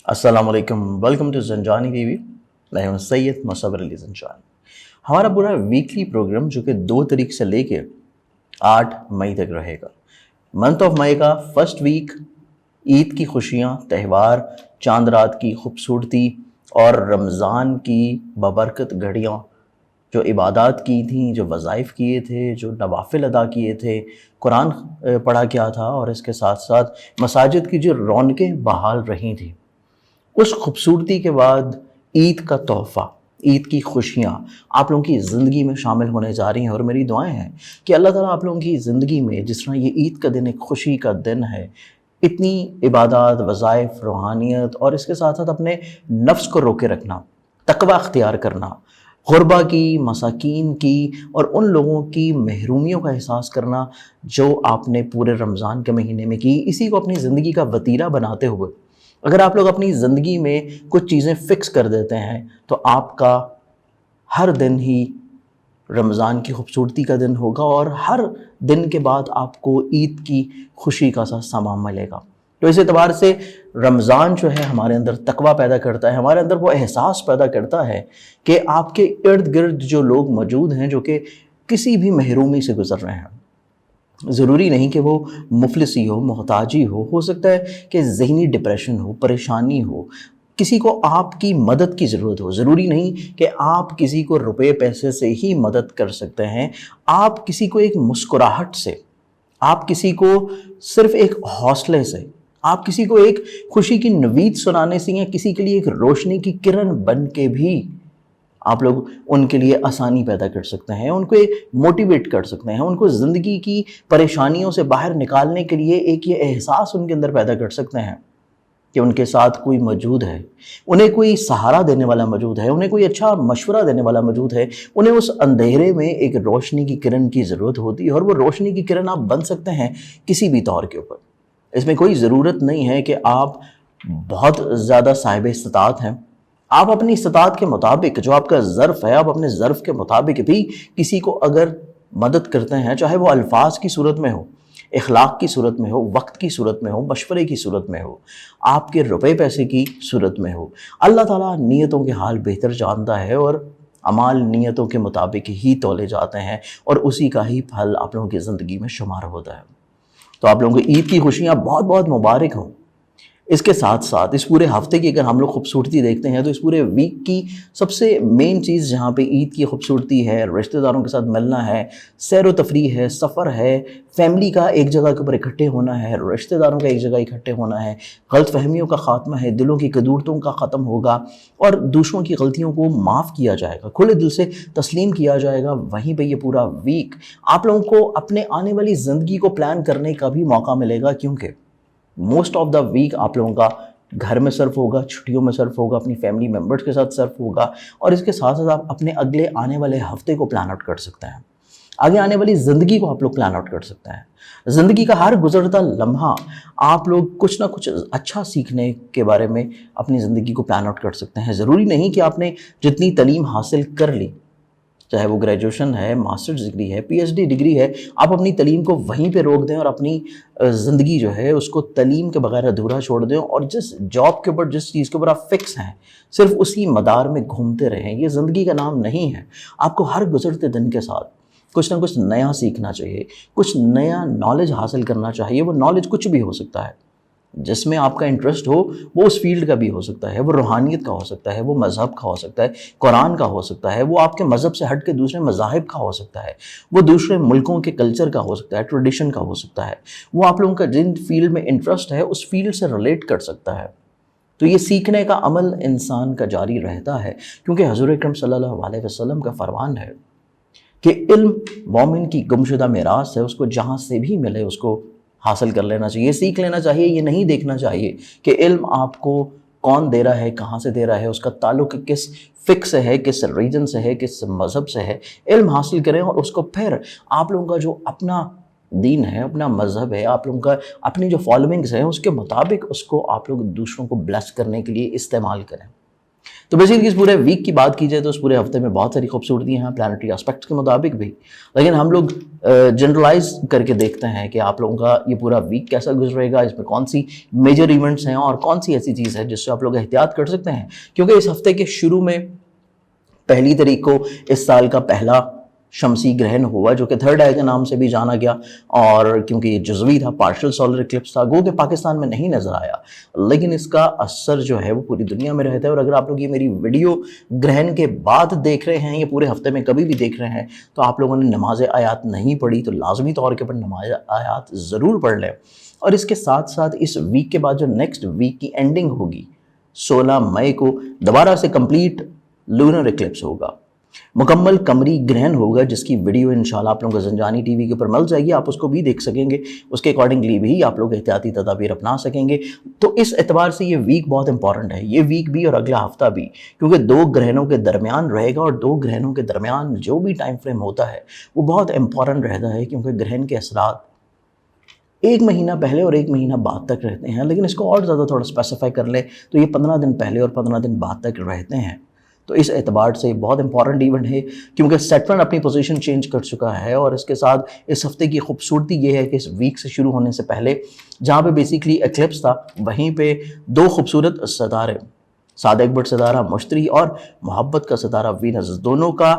अस्सलाम वालेकुम, welcome to Zanjani TV. मैं हूं सैयद मुसव्विर अली ज़ंजानी। हमारा पूरा वीकली प्रोग्राम जो कि 2 तारीख से लेके 8 मई तक रहेगा। मंथ ऑफ मई का फर्स्ट वीक ईद की खुशियाँ, त्यौहार, चांद रात की खूबसूरती और रमज़ान की बबरकत घड़ियाँ, जो इबादत की थी, जो वज़ाइफ़ किए थे, जो नवाफ़िल अदा किए थे, कुरान पढ़ा गया था और इसके साथ साथ मसाजिद की जो रौनकें बहाल रही थी, उस खूबसूरती के बाद ईद का तोहफ़ा, ईद की खुशियाँ आप लोगों की ज़िंदगी में शामिल होने जा रही हैं। और मेरी दुआएं हैं कि अल्लाह ताला आप लोगों की ज़िंदगी में, जिस तरह ये ईद का दिन एक खुशी का दिन है, इतनी इबादत, वज़ाइफ़, रूहानियत और इसके साथ साथ अपने नफ्स को रोके रखना, तक़वा अख्तियार करना, गुरबा की, मसाकीन की और उन लोगों की महरूमियों का एहसास करना जो आपने पूरे रमज़ान के महीने में की, इसी को अपनी ज़िंदगी का वतीरा बनाते हुए अगर आप लोग अपनी ज़िंदगी में कुछ चीज़ें फ़िक्स कर देते हैं तो आपका हर दिन ही रमज़ान की खूबसूरती का दिन होगा और हर दिन के बाद आपको ईद की खुशी का सा सामान मिलेगा। तो इस एतबार से रमज़ान जो है हमारे अंदर तकवा पैदा करता है, हमारे अंदर वो एहसास पैदा करता है कि आपके इर्द गिर्द जो लोग मौजूद हैं जो कि किसी भी महरूमी से गुज़र रहे हैं। ज़रूरी नहीं कि वो मुफलिसी हो, मोहताजी हो सकता है कि ज़हनी डिप्रेशन हो, परेशानी हो, किसी को आपकी मदद की ज़रूरत हो। ज़रूरी नहीं कि आप किसी को रुपए पैसे से ही मदद कर सकते हैं। आप किसी को एक मुस्कुराहट से, आप किसी को सिर्फ़ एक हौसले से, आप किसी को एक खुशी की नवीद सुनाने से या किसी के लिए एक रोशनी की किरण बन के भी आप लोग उनके लिए आसानी पैदा कर सकते हैं, उनको एक मोटिवेट कर सकते हैं, उनको ज़िंदगी की परेशानियों से बाहर निकालने के लिए एक ये एहसास उनके अंदर पैदा कर सकते हैं कि उनके साथ कोई मौजूद है, उन्हें कोई सहारा देने वाला मौजूद है, उन्हें कोई अच्छा मशवरा देने वाला मौजूद है। उन्हें उस अंधेरे में एक रोशनी की किरण की ज़रूरत होती है और वो रोशनी की किरण आप बन सकते हैं किसी भी तौर के ऊपर। इसमें कोई ज़रूरत नहीं है कि आप बहुत ज़्यादा साहिब इस्तात हैं। आप अपनी इस्तात के मुताबिक, जो आपका ज़र्फ़ है, आप अपने ज़र्फ़ के मुताबिक भी किसी को अगर मदद करते हैं, चाहे वो अल्फाज की सूरत में हो, इखलाक की सूरत में हो, वक्त की सूरत में हो, मशवरे की सूरत में हो, आपके रुपए पैसे की सूरत में हो, अल्लाह ताला नीयतों के हाल बेहतर जानता है और अमाल नीयतों के मुताबिक ही तोले जाते हैं और उसी का ही फल आप लोगों की ज़िंदगी में शुमार होता है। तो आप लोगों को ईद की खुशियाँ बहुत बहुत मुबारक हों। इसके साथ साथ इस पूरे हफ्ते की अगर हम लोग खूबसूरती देखते हैं तो इस पूरे वीक की सबसे मेन चीज़ जहाँ पे ईद की खूबसूरती है, रिश्तेदारों के साथ मिलना है, सैर व तफरीह है, सफ़र है, फैमिली का एक जगह के ऊपर इकट्ठे होना है, रिश्तेदारों का एक जगह इकट्ठे होना है, गलत फहमियों का ख़ात्मा है, दिलों की कदूरतों का ख़त्म होगा और दूसरों की गलतियों को माफ़ किया जाएगा, खुले दिल से तस्लीम किया जाएगा। वहीं पर ये पूरा वीक आप लोगों को अपने आने वाली ज़िंदगी को प्लान करने का भी मौका मिलेगा, क्योंकि मोस्ट ऑफ द वीक आप लोगों का घर में सर्फ होगा, छुट्टियों में सर्फ होगा, अपनी फैमिली मेम्बर्स के साथ सर्फ होगा और इसके साथ साथ आप अपने अगले आने वाले हफ्ते को प्लान आउट कर सकते हैं। आगे आने वाली ज़िंदगी को आप लोग प्लान आउट कर सकते हैं। ज़िंदगी का हर गुजरता लम्हा आप लोग कुछ ना कुछ अच्छा सीखने के बारे में अपनी ज़िंदगी को प्लान आउट कर सकते हैं। ज़रूरी नहीं कि आपने जितनी तालीम हासिल कर ली, चाहे वो ग्रेजुएशन है, मास्टर्स डिग्री है, पीएचडी डिग्री है, आप अपनी तालीम को वहीं पे रोक दें और अपनी ज़िंदगी जो है उसको तालीम के बगैर अधूरा छोड़ दें और जिस जॉब के ऊपर, जिस चीज़ के ऊपर आप फिक्स हैं, सिर्फ उसी मदार में घूमते रहें। ये ज़िंदगी का नाम नहीं है। आपको हर गुजरते दिन के साथ कुछ ना कुछ नया सीखना चाहिए, कुछ नया नॉलेज हासिल करना चाहिए। वो नॉलेज कुछ भी हो सकता है, जिसमें आपका इंटरेस्ट हो, वो उस फील्ड का भी हो सकता है, वो रूहानियत का हो सकता है, वो मज़हब का हो सकता है, कुरान का हो सकता है, वो आपके मज़हब से हट के दूसरे मज़ाहिब का हो सकता है, वो दूसरे मुल्कों के कल्चर का हो सकता है, ट्रेडिशन का हो सकता है। वो आप लोगों का जिन फील्ड में इंटरेस्ट है उस फील्ड से रिलेट कर सकता है। तो ये सीखने का अमल इंसान का जारी रहता है, क्योंकि हज़ूर अकरम सल्लल्लाहु अलैहि वसल्लम का फरमान है कि इल्म मोमिन की गुमशुदा मिरास है, उसको जहाँ से भी मिले उसको हासिल कर लेना चाहिए, सीख लेना चाहिए। ये नहीं देखना चाहिए कि इल्म आपको कौन दे रहा है, कहाँ से दे रहा है, उसका ताल्लुक किस फिक्स से है, किस रीजन से है, किस मज़हब से है। इल्म हासिल करें और उसको फिर आप लोगों का जो अपना दीन है, अपना मज़हब है, आप लोगों का अपनी जो फॉलोइंग्स है, उसके मुताबिक उसको आप लोग दूसरों को ब्लेस करने के लिए इस्तेमाल करें। तो बेसिकली इस पूरे वीक की बात की जाए तो इस पूरे हफ्ते में बहुत सारी खूबसूरतियाँ हैं प्लानिटरी एस्पेक्ट्स के मुताबिक भी, लेकिन हम लोग जनरलाइज करके देखते हैं कि आप लोगों का ये पूरा वीक कैसा गुजरेगा, इसमें कौन सी मेजर इवेंट्स हैं और कौन सी ऐसी चीज़ है जिससे आप लोग एहतियात कर सकते हैं। क्योंकि इस हफ्ते के शुरू में 1 तारीख को इस साल का पहला शमसी ग्रहण हुआ जो कि थर्ड आई के नाम से भी जाना गया, और क्योंकि ये जुज़वी था, पार्शियल सोलर इक्लिप्स था, गो कि पाकिस्तान में नहीं नज़र आया, लेकिन इसका असर जो है वो पूरी दुनिया में रहता है। और अगर आप लोग ये मेरी वीडियो ग्रहण के बाद देख रहे हैं, ये पूरे हफ्ते में कभी भी देख रहे हैं, तो आप लोगों ने नमाज आयात नहीं पढ़ी तो लाजमी तौर के पर नमाज आयात ज़रूर पढ़ लें। और इसके साथ साथ इस वीक के बाद जो नेक्स्ट वीक की एंडिंग होगी 16 मई को दोबारा से कंप्लीट लूनर इक्लिप्स होगा, मुकम्मल कमरी ग्रहण होगा, जिसकी वीडियो इंशाल्लाह आप लोगों को ज़ंजानी टीवी के ऊपर मिल जाएगी, आप उसको भी देख सकेंगे, उसके अकॉर्डिंगली भी आप लोग एहतियाती तदाबीर अपना सकेंगे। तो इस एतबार से ये वीक बहुत इंपॉर्टेंट है, ये वीक भी और अगला हफ्ता भी, क्योंकि 2 ग्रहणों के दरमियान रहेगा, और 2 ग्रहणों के दरमियान जो भी टाइम फ्रेम होता है वो बहुत इंपॉर्टेंट रहता है, क्योंकि ग्रहण के असरात 1 महीना पहले और 1 महीना बाद तक रहते हैं। लेकिन इसको और ज़्यादा थोड़ा स्पेसिफाई कर ले तो ये 15 दिन पहले और 15 दिन बाद तक रहते हैं। तो इस एतबार से बहुत इंपॉर्टेंट इवेंट है, क्योंकि सैटर्न अपनी पोजीशन चेंज कर चुका है। और इसके साथ इस हफ्ते की खूबसूरती ये है कि इस वीक से शुरू होने से पहले जहाँ पे बेसिकली एक्लिप्स था, वहीं पे 2 खूबसूरत सितारे, सादिक बट सितारा मुश्तरी और मोहब्बत का सितारा वीनस, दोनों का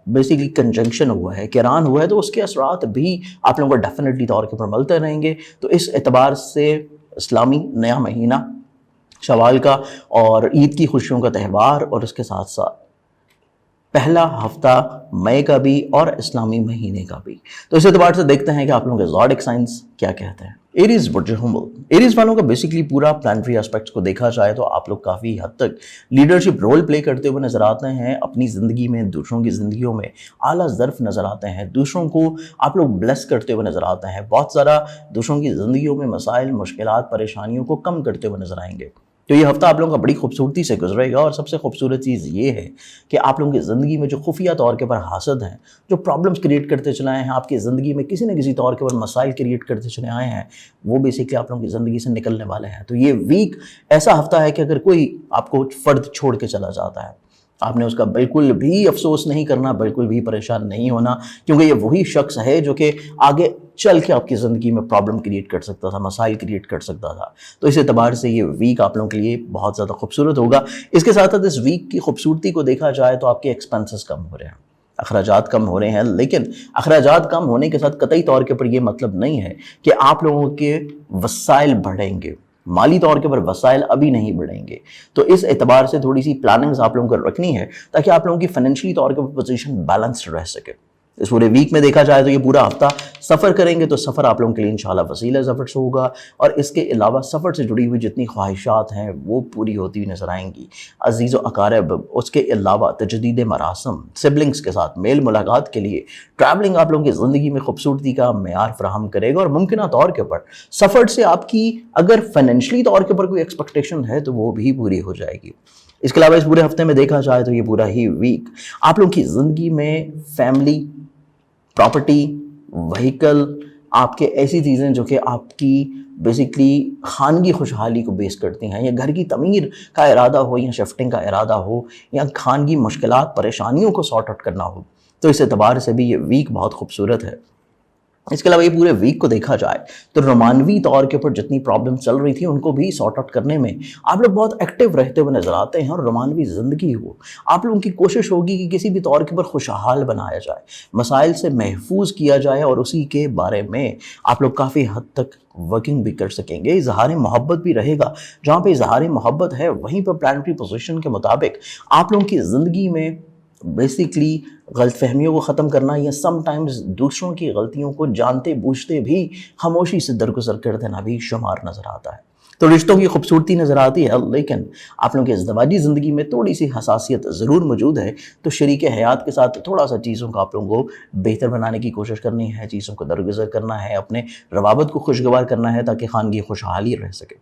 बेसिकली कंजंक्शन हुआ है, किरान हुआ है। तो उसके असरात भी आप लोगों को डेफिनेटली तौर के ऊपर मिलते रहेंगे। तो इस एतबार से इस्लामी नया महीना शवाल का और ईद की खुशियों का त्यौहार, और उसके साथ साथ पहला हफ्ता मई का भी और इस्लामी महीने का भी। तो इस एतबार से देखते हैं कि आप लोगों के ज़ोडिक साइंस क्या कहते हैं। एरीज बुर्ज-ए-हुमल, एरीज वालों का बेसिकली पूरा प्लानिटरी एस्पेक्ट्स को देखा जाए तो आप लोग काफ़ी हद तक लीडरशिप रोल प्ले करते हुए नजर आते हैं अपनी ज़िंदगी में, दूसरों की ज़िंदगियों में आला ज़र्फ नज़र आते हैं, दूसरों को आप लोग ब्लेस करते हुए नज़र आते हैं, बहुत ज़्यादा दूसरों की ज़िंदगियों में मसाइल, मुश्किलात, परेशानियों को कम करते हुए नजर आएंगे। तो ये हफ्ता आप लोगों का बड़ी खूबसूरती से गुजरेगा। और सबसे खूबसूरत चीज़ ये है कि आप लोगों की ज़िंदगी में जो खुफिया तौर के ऊपर हासद हैं, जो प्रॉब्लम्स क्रिएट करते चले आए हैं, आपकी ज़िंदगी में किसी न किसी तौर के ऊपर मसाइल क्रिएट करते चले आए हैं, वो बेसिकली आप लोगों की ज़िंदगी से निकलने वाले हैं। तो ये वीक ऐसा हफ्ता है कि अगर कोई आपको फ़र्द छोड़ के चला जाता है, आपने उसका बिल्कुल भी अफसोस नहीं करना, बिल्कुल भी परेशान नहीं होना, क्योंकि ये वही शख्स है जो कि आगे चल के आपकी ज़िंदगी में प्रॉब्लम क्रिएट कर सकता था, मसाइल क्रिएट कर सकता था। तो इस एतबार से ये वीक आप लोगों के लिए बहुत ज़्यादा खूबसूरत होगा। इसके साथ साथ इस वीक की खूबसूरती को देखा जाए तो आपके एक्सपेंसेस कम हो रहे हैं, अखराजात कम हो रहे हैं, लेकिन अखराजात कम होने के साथ कतई तौर के ऊपर ये मतलब नहीं है कि आप लोगों के वसाइल बढ़ेंगे, माली तौर के ऊपर वसाइल अभी नहीं बढ़ेंगे। तो इस एतबार से थोड़ी सी प्लानिंग्स आप लोगों को रखनी है ताकि आप लोगों की फाइनेंशियली तौर के ऊपर पोजीशन बैलेंस्ड रह सके। इस पूरे वीक में देखा जाए तो ये पूरा हफ्ता सफ़र करेंगे तो सफ़र आप लोगों के लिए इंशाल्लाह वसीला सफ़र से होगा, और इसके अलावा सफ़र से जुड़ी हुई जितनी ख्वाहिशात हैं वो पूरी होती हुई नजर आएंगी। अजीज़ व अकारब, उसके अलावा तजदीद मरासम, सिबलिंग्स के साथ मेल मुलाकात के लिए ट्रैवलिंग आप लोगों की ज़िंदगी में खूबसूरती का मेयार फराहम करेगा। और मुमकिन तौर के ऊपर सफ़र से आपकी अगर फाइनेंशली तौर के ऊपर कोई एक्सपेक्टेशन है तो वो भी पूरी हो जाएगी। इसके अलावा इस पूरे हफ्ते में देखा जाए तो ये पूरा ही वीक आप लोगों की ज़िंदगी में फैमिली, प्रॉपर्टी, व्हीकल, आपके ऐसी चीज़ें जो कि आपकी बेसिकली खानगी खुशहाली को बेस करती हैं, या घर की तमीर का इरादा हो, या शिफ्टिंग का इरादा हो, या खानगी मुश्किलात, परेशानियों को सॉर्ट आउट करना हो, तो इस एतबार से भी ये वीक बहुत खूबसूरत है। इसके अलावा ये पूरे वीक को देखा जाए तो रोमानवी तौर के ऊपर जितनी प्रॉब्लम चल रही थी उनको भी सॉर्ट आउट करने में आप लोग बहुत एक्टिव रहते हुए नजर आते हैं। और रोमानवी ज़िंदगी हो, आप लोगों की कोशिश होगी कि किसी भी तौर के ऊपर खुशहाल बनाया जाए, मसाइल से महफूज किया जाए, और उसी के बारे में आप लोग काफ़ी हद तक वर्किंग भी कर सकेंगे। इजहार मोहब्बत भी रहेगा, जहाँ पे इजहार मोहब्बत है वहीं पर प्लानिटरी पोजीशन के मुताबिक आप लोगों की ज़िंदगी में बेसिकली गलतफहमियों को ख़त्म करना, या समटाइम्स दूसरों की गलतियों को जानते बूझते भी खामोशी से दरगुजर कर देना भी शुमार नज़र आता है। तो रिश्तों की खूबसूरती नज़र आती है, लेकिन आप लोगों की इज़्दिवाजी ज़िंदगी में थोड़ी सी हसासियत ज़रूर मौजूद है। तो शरीक हयात के साथ थोड़ा सा चीज़ों को आप लोगों को बेहतर बनाने की कोशिश करनी है, चीज़ों को दरगुजर करना है, अपने रवाबत को खुशगवार करना है ताकि खानगी खुशहाली रह सके।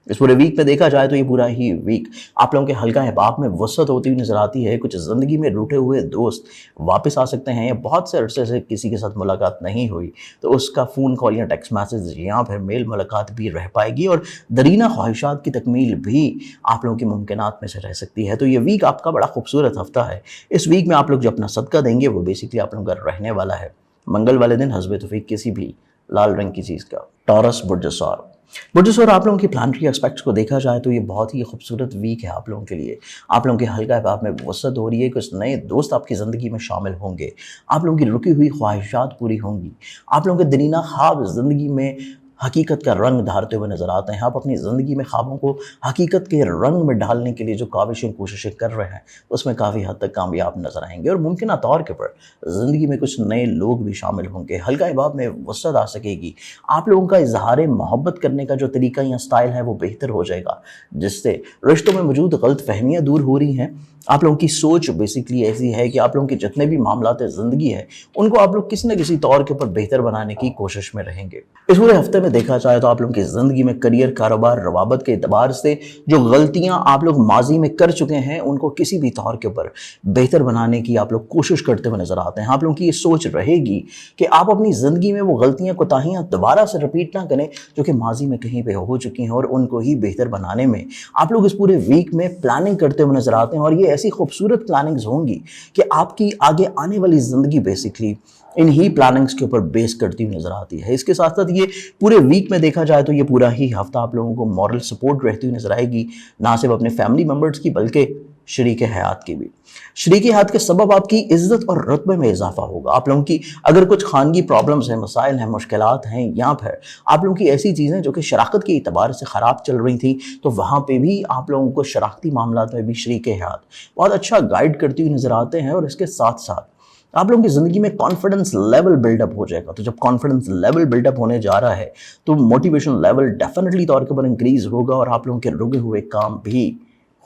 इस पूरे वीक में देखा जाए तो ये पूरा ही वीक आप लोगों के हल्का अहबाब में वसअत होती हुई नजर आती है। कुछ ज़िंदगी में रूठे हुए दोस्त वापस आ सकते हैं, या बहुत से अरसे से किसी के साथ मुलाकात नहीं हुई तो उसका फ़ोन कॉल या टेक्स्ट मैसेज या फिर मेल मुलाकात भी रह पाएगी, और दरीना ख्वाहिशात की तकमील भी आप लोगों की मुमकिनात में से रह सकती है। तो ये वीक आपका बड़ा खूबसूरत हफ्ता है। इस वीक में आप लोग जो अपना सदका देंगे वो बेसिकली आप लोगों का रहने वाला है मंगल वाले दिन हस्बे तौफीक किसी भी लाल रंग की चीज़ का। टॉरस बुर्ज और आप लोगों की प्लानिटरी एस्पेक्ट्स को देखा जाए तो ये बहुत ही खूबसूरत वीक है आप लोगों के लिए। आप लोगों के हल्का अहबाब में वसअत हो रही है, कुछ नए दोस्त आपकी ज़िंदगी में शामिल होंगे, आप लोगों की रुकी हुई ख्वाहिशात पूरी होंगी, आप लोगों के दरीना ख्वाब ज़िंदगी में हकीकत का रंग धारते हुए नज़र आते हैं। आप अपनी ज़िंदगी में ख्वाबों को हकीकत के रंग में ढालने के लिए जो काविशें कोशिशें कर रहे हैं उसमें काफ़ी हद तक कामयाब नज़र आएंगे, और मुमकिन तौर के पर ज़िंदगी में कुछ नए लोग भी शामिल होंगे। हल्का अहबाब में वसअत आ सकेगी। आप लोगों का इजहार मोहब्बत करने का जो तरीका या स्टाइल है वो बेहतर हो जाएगा, जिससे रिश्तों में मौजूद गलत फहमियाँ दूर हो रही हैं। आप लोगों की सोच बेसिकली ऐसी है कि आप लोगों के जितने भी मामलात ज़िंदगी है उनको आप लोग किसी न किसी तौर के ऊपर बेहतर बनाने की कोशिश में रहेंगे। इस पूरे हफ्ते में देखा जाए तो आप लोगों की ज़िंदगी में करियर, कारोबार, रवाबत के एतबार से जो गलतियां आप लोग माजी में कर चुके हैं उनको किसी भी तौर के ऊपर बेहतर बनाने की आप लोग कोशिश करते हुए नजर आते हैं। आप लोगों की ये सोच रहेगी कि आप अपनी ज़िंदगी में वो गलतियां, कोताहियां दोबारा से रिपीट ना करें जो कि माजी में कहीं पे हो चुकी हैं, और उनको ही बेहतर बनाने में आप लोग इस पूरे वीक में प्लानिंग करते हुए नजर आते हैं। और ये ऐसी खूबसूरत प्लानिंग्स होंगी कि आपकी आगे आने वाली ज़िंदगी बेसिकली इन ही प्लानिंग्स के ऊपर बेस करती हुई नजर आती है। इसके साथ साथ ये पूरे वीक में देखा जाए तो ये पूरा ही हफ्ता आप लोगों को मॉरल सपोर्ट रहती हुई नजर आएगी, ना सिर्फ अपने फैमिली मेम्बर्स की बल्कि शरीक हयात की भी। शरीक हयात के सबब आपकी इज्जत और रुतबे में इजाफा होगा। आप लोगों की अगर कुछ खानगी प्रॉब्लम्स हैं, मसाइल हैं, मुश्किलात हैं, या फिर आप लोगों की ऐसी चीज़ें जो कि शराकत के एतबार से ख़राब चल रही थी, तो वहाँ पे भी आप लोगों को शराकती मामलात में भी शरीक हयात बहुत अच्छा गाइड करती हुई नजर आते हैं। और इसके साथ साथ आप लोगों की ज़िंदगी में कॉन्फिडेंस लेवल बिल्डअप हो जाएगा। तो जब कॉन्फिडेंस लेवल बिल्डअप होने जा रहा है तो मोटिवेशन लेवल डेफिनेटली तौर के ऊपर इंक्रीज होगा, और आप लोगों के रुके हुए काम भी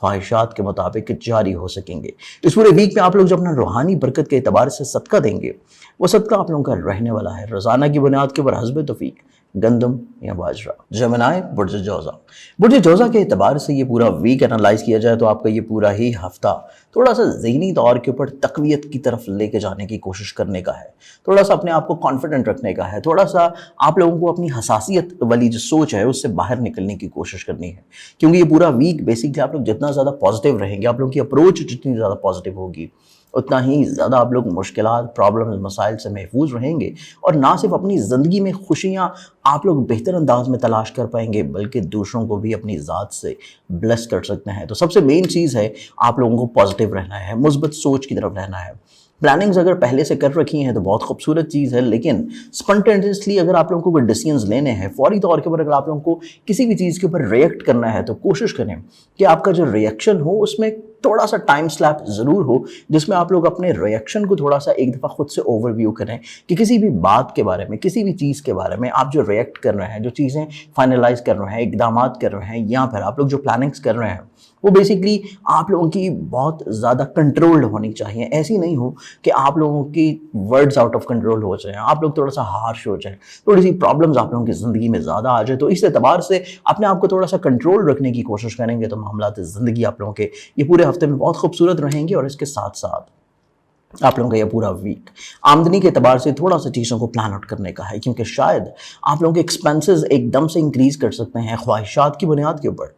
ख्वाहिशात के मुताबिक जारी हो सकेंगे। इस पूरे वीक में आप लोग जो अपना रूहानी बरकत के एतबार से सदका देंगे वो सदका आप लोगों का रहने वाला है रोज़ाना की बुनियाद के ऊपर हस्बे तौफीक गंदम या बाजरा। जमनाए बुर्ज जौज़ा के एतबार से ये पूरा वीक एनालाइज किया जाए तो आपका ये पूरा ही हफ्ता थोड़ा सा ज़हनी तौर के ऊपर तकवीत की तरफ लेके जाने की कोशिश करने का है, थोड़ा सा अपने आप को कॉन्फिडेंट रखने का है, थोड़ा सा आप लोगों को अपनी हसासियत वाली जो सोच है उससे बाहर निकलने की कोशिश करनी है। क्योंकि ये पूरा वीक बेसिकली आप लोग जितना ज़्यादा पॉजिटिव रहेंगे, आप लोगों की अप्रोच जितनी ज़्यादा पॉजिटिव होगी, उतना ही ज़्यादा आप लोग मुश्किलात, प्रॉब्लम्स, मसाइल से महफूज रहेंगे, और ना सिर्फ अपनी ज़िंदगी में खुशियाँ आप लोग बेहतर अंदाज में तलाश कर पाएंगे बल्कि दूसरों को भी अपनी ज़ात से ब्लेस कर सकते हैं। तो सबसे मेन चीज़ है आप लोगों को पॉजिटिव रहना है, मुस्बत सोच की तरफ रहना है। प्लानिंग्स अगर पहले से कर रखी हैं तो बहुत खूबसूरत चीज़ है, लेकिन स्पॉन्टेनियसली अगर आप लोगों को कोई डिसीजंस लेने हैं, फौरी तौर के ऊपर अगर आप लोगों को किसी भी चीज़ के ऊपर रिएक्ट करना है तो कोशिश करें कि आपका जो रिएक्शन हो उसमें थोड़ा सा टाइम स्लैप ज़रूर हो, जिसमें आप लोग अपने रिएक्शन को थोड़ा सा एक दफ़ा खुद से ओवरव्यू करें कि किसी भी बात के बारे में, किसी भी चीज़ के बारे में आप जो रिएक्ट कर रहे हैं, जो चीज़ें फाइनलाइज कर रहे हैं, इकदामात कर रहे हैं, या फिर आप लोग जो प्लानिंग्स कर रहे हैं वो बेसिकली आप लोगों की बहुत ज़्यादा कंट्रोल्ड होनी चाहिए। ऐसी नहीं हो कि आप लोगों की वर्ड्स आउट ऑफ कंट्रोल हो जाए, आप लोग थोड़ा सा हार्श हो जाए, थोड़ी सी प्रॉब्लम्स आप लोगों की ज़िंदगी में ज़्यादा आ जाए। तो इस एतबार से अपने आप को थोड़ा सा कंट्रोल रखने की कोशिश करेंगे तो मामलात ज़िंदगी आप लोगों के ये पूरे हफ्ते में बहुत खूबसूरत रहेंगे। और इसके साथ साथ आप लोगों का ये पूरा वीक आमदनी के एतबार से थोड़ा सा चीज़ों को प्लान आउट करने का है, क्योंकि शायद आप लोगों के एक्सपेंसेस एकदम से इंक्रीज कर सकते हैं ख्वाहिशात की बुनियाद के ऊपर,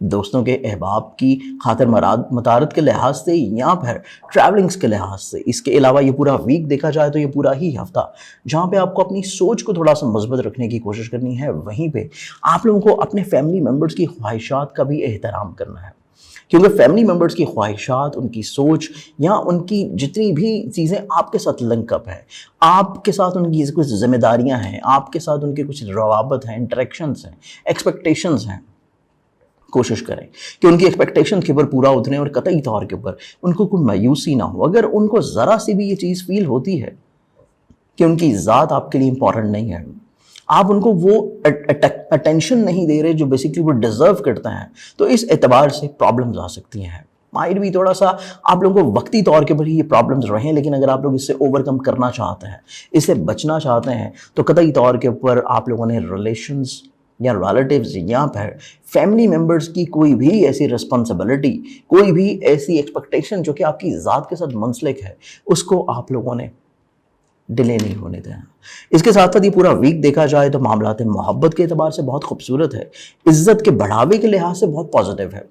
दोस्तों के अहबाब की खातर मतारत के लिहाज से, या फिर ट्रैवलिंग्स के लिहाज से। इसके अलावा ये पूरा वीक देखा जाए तो ये पूरा ही हफ्ता जहाँ पे आपको अपनी सोच को थोड़ा सा मजबूत रखने की कोशिश करनी है, वहीं पे आप लोगों को अपने फैमिली मेम्बर्स की ख्वाहिशात का भी एहतराम करना है। क्योंकि फैमिली मेम्बर्स की ख्वाहिशात, उनकी सोच, या उनकी जितनी भी चीज़ें आपके साथ लिंकअप है, आपके साथ उनकी कुछ जिम्मेदारियां हैं, आपके साथ उनके कुछ रवाबत हैं, इंटरेक्शंस हैं, एक्सपेक्टेशंस हैं, कोशिश करें कि उनकी एक्सपेक्टेशन के ऊपर पूरा उतरे और कतई तौर के ऊपर उनको कोई मायूसी ना हो। अगर उनको ज़रा सी भी ये चीज़ फील होती है कि उनकी ज़ात आपके लिए इंपॉर्टेंट नहीं है, आप उनको वो अटेंशन नहीं दे रहे जो बेसिकली वो डिज़र्व करते हैं, तो इस एतबार से प्रॉब्लम्स आ सकती हैं। माइट भी थोड़ा सा आप लोगों को वक्ती तौर के ऊपर ही ये प्रॉब्लम्स रहें, लेकिन अगर आप लोग इससे ओवरकम करना चाहते हैं, इससे बचना चाहते हैं, तो कतई तौर के ऊपर आप लोगों ने रिलेशंस या रिलेटिव्स या फिर फैमिली मेम्बर्स की कोई भी ऐसी रिस्पॉन्सिबिलिटी, कोई भी ऐसी एक्सपेक्टेशन जो कि आपकी ज़ात के साथ मुंसलिक है, उसको आप लोगों ने डिले नहीं होने देना। इसके साथ साथ ये पूरा वीक देखा जाए तो मामलात मोहब्बत के एतबार से बहुत खूबसूरत है, इज्जत के बढ़ावे के लिहाज से बहुत पॉजिटिव है,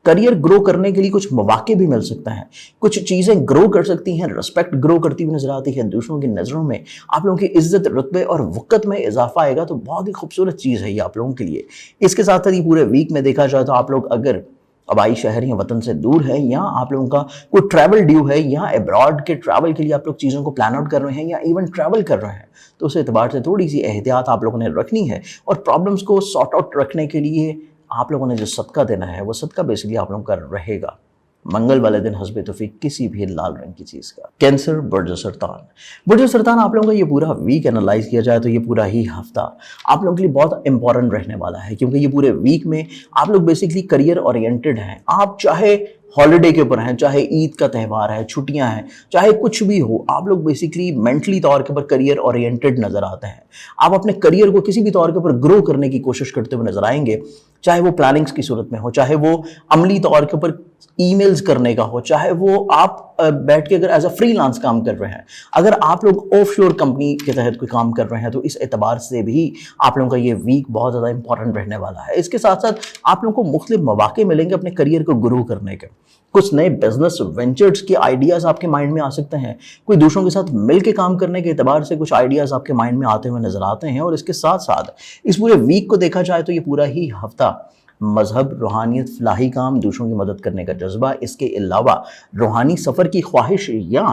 करियर ग्रो करने के लिए कुछ मौके भी मिल सकते हैं, कुछ चीज़ें ग्रो कर सकती हैं, रिस्पेक्ट ग्रो करती हुई नजर आती है, दूसरों की नज़रों में आप लोगों की इज्जत, रुतबे और वक़्त में इजाफा आएगा, तो बहुत ही खूबसूरत चीज़ है ये आप लोगों के लिए। इसके साथ साथ ये पूरे वीक में देखा जाए तो आप लोग अगर आबाई शहर या वतन से दूर है, या आप लोगों का कोई ट्रैवल ड्यू है, या अब्रॉड के ट्रैवल के लिए आप लोग चीज़ों को प्लान आउट कर रहे हैं या इवन ट्रैवल कर रहे हैं, तो उस एतबार से थोड़ी सी एहतियात आप लोगों ने रखनी है। और प्रॉब्लम्स को सॉर्ट आउट रखने के लिए आप लोगों ने जो सदका देना है, वो सदका बेसिकली आप लोगों का रहेगा मंगल वाले दिन हस्बे तौफीक किसी भी लाल रंग की चीज़ का। कैंसर, बुर्ज सरतान। बुर्ज सरतान आप लोगों का ये पूरा वीक एनालाइज किया जाए तो ये पूरा ही हफ्ता आप लोगों के लिए बहुत इंपॉर्टेंट रहने वाला है, क्योंकि ये पूरे वीक में आप लोग बेसिकली करियर ओरिएंटेड हैं। आप चाहे हॉलीडे के ऊपर हैं, चाहे ईद का त्यौहार है, छुट्टियां हैं, चाहे कुछ भी हो, आप लोग बेसिकली मेंटली तौर के ऊपर करियर ओरिएंटेड नजर आते हैं। आप अपने करियर को किसी भी तौर के ऊपर ग्रो करने की कोशिश करते हुए नजर आएंगे, चाहे वो प्लानिंग्स की सूरत में हो, चाहे वो अमली तौर के ऊपर ईमेल्स करने का हो, चाहे वो आप बैठ के अगर एज अ फ्रीलांस काम कर रहे हैं, अगर आप लोग ऑफ शोर कंपनी के तहत कोई काम कर रहे हैं, तो इस एतबार से भी आप लोगों का ये वीक बहुत ज़्यादा इंपॉर्टेंट रहने वाला है। इसके साथ साथ आप लोगों को मुख्तलिफ मौके मिलेंगे अपने करियर को ग्रो करने के। कुछ नए बिजनेस वेंचर्स के आइडियाज़ आपके माइंड में आ सकते हैं, कोई दूसरों के साथ मिल के काम करने के एतबार से कुछ आइडियाज़ आपके माइंड में आते हुए नजर आते हैं। और इसके साथ साथ इस पूरे वीक को देखा जाए तो ये पूरा ही हफ्ता मजहब, रूहानियत, फलाही काम, दूसरों की मदद करने का जज्बा, इसके अलावा रूहानी सफ़र की ख्वाहिश या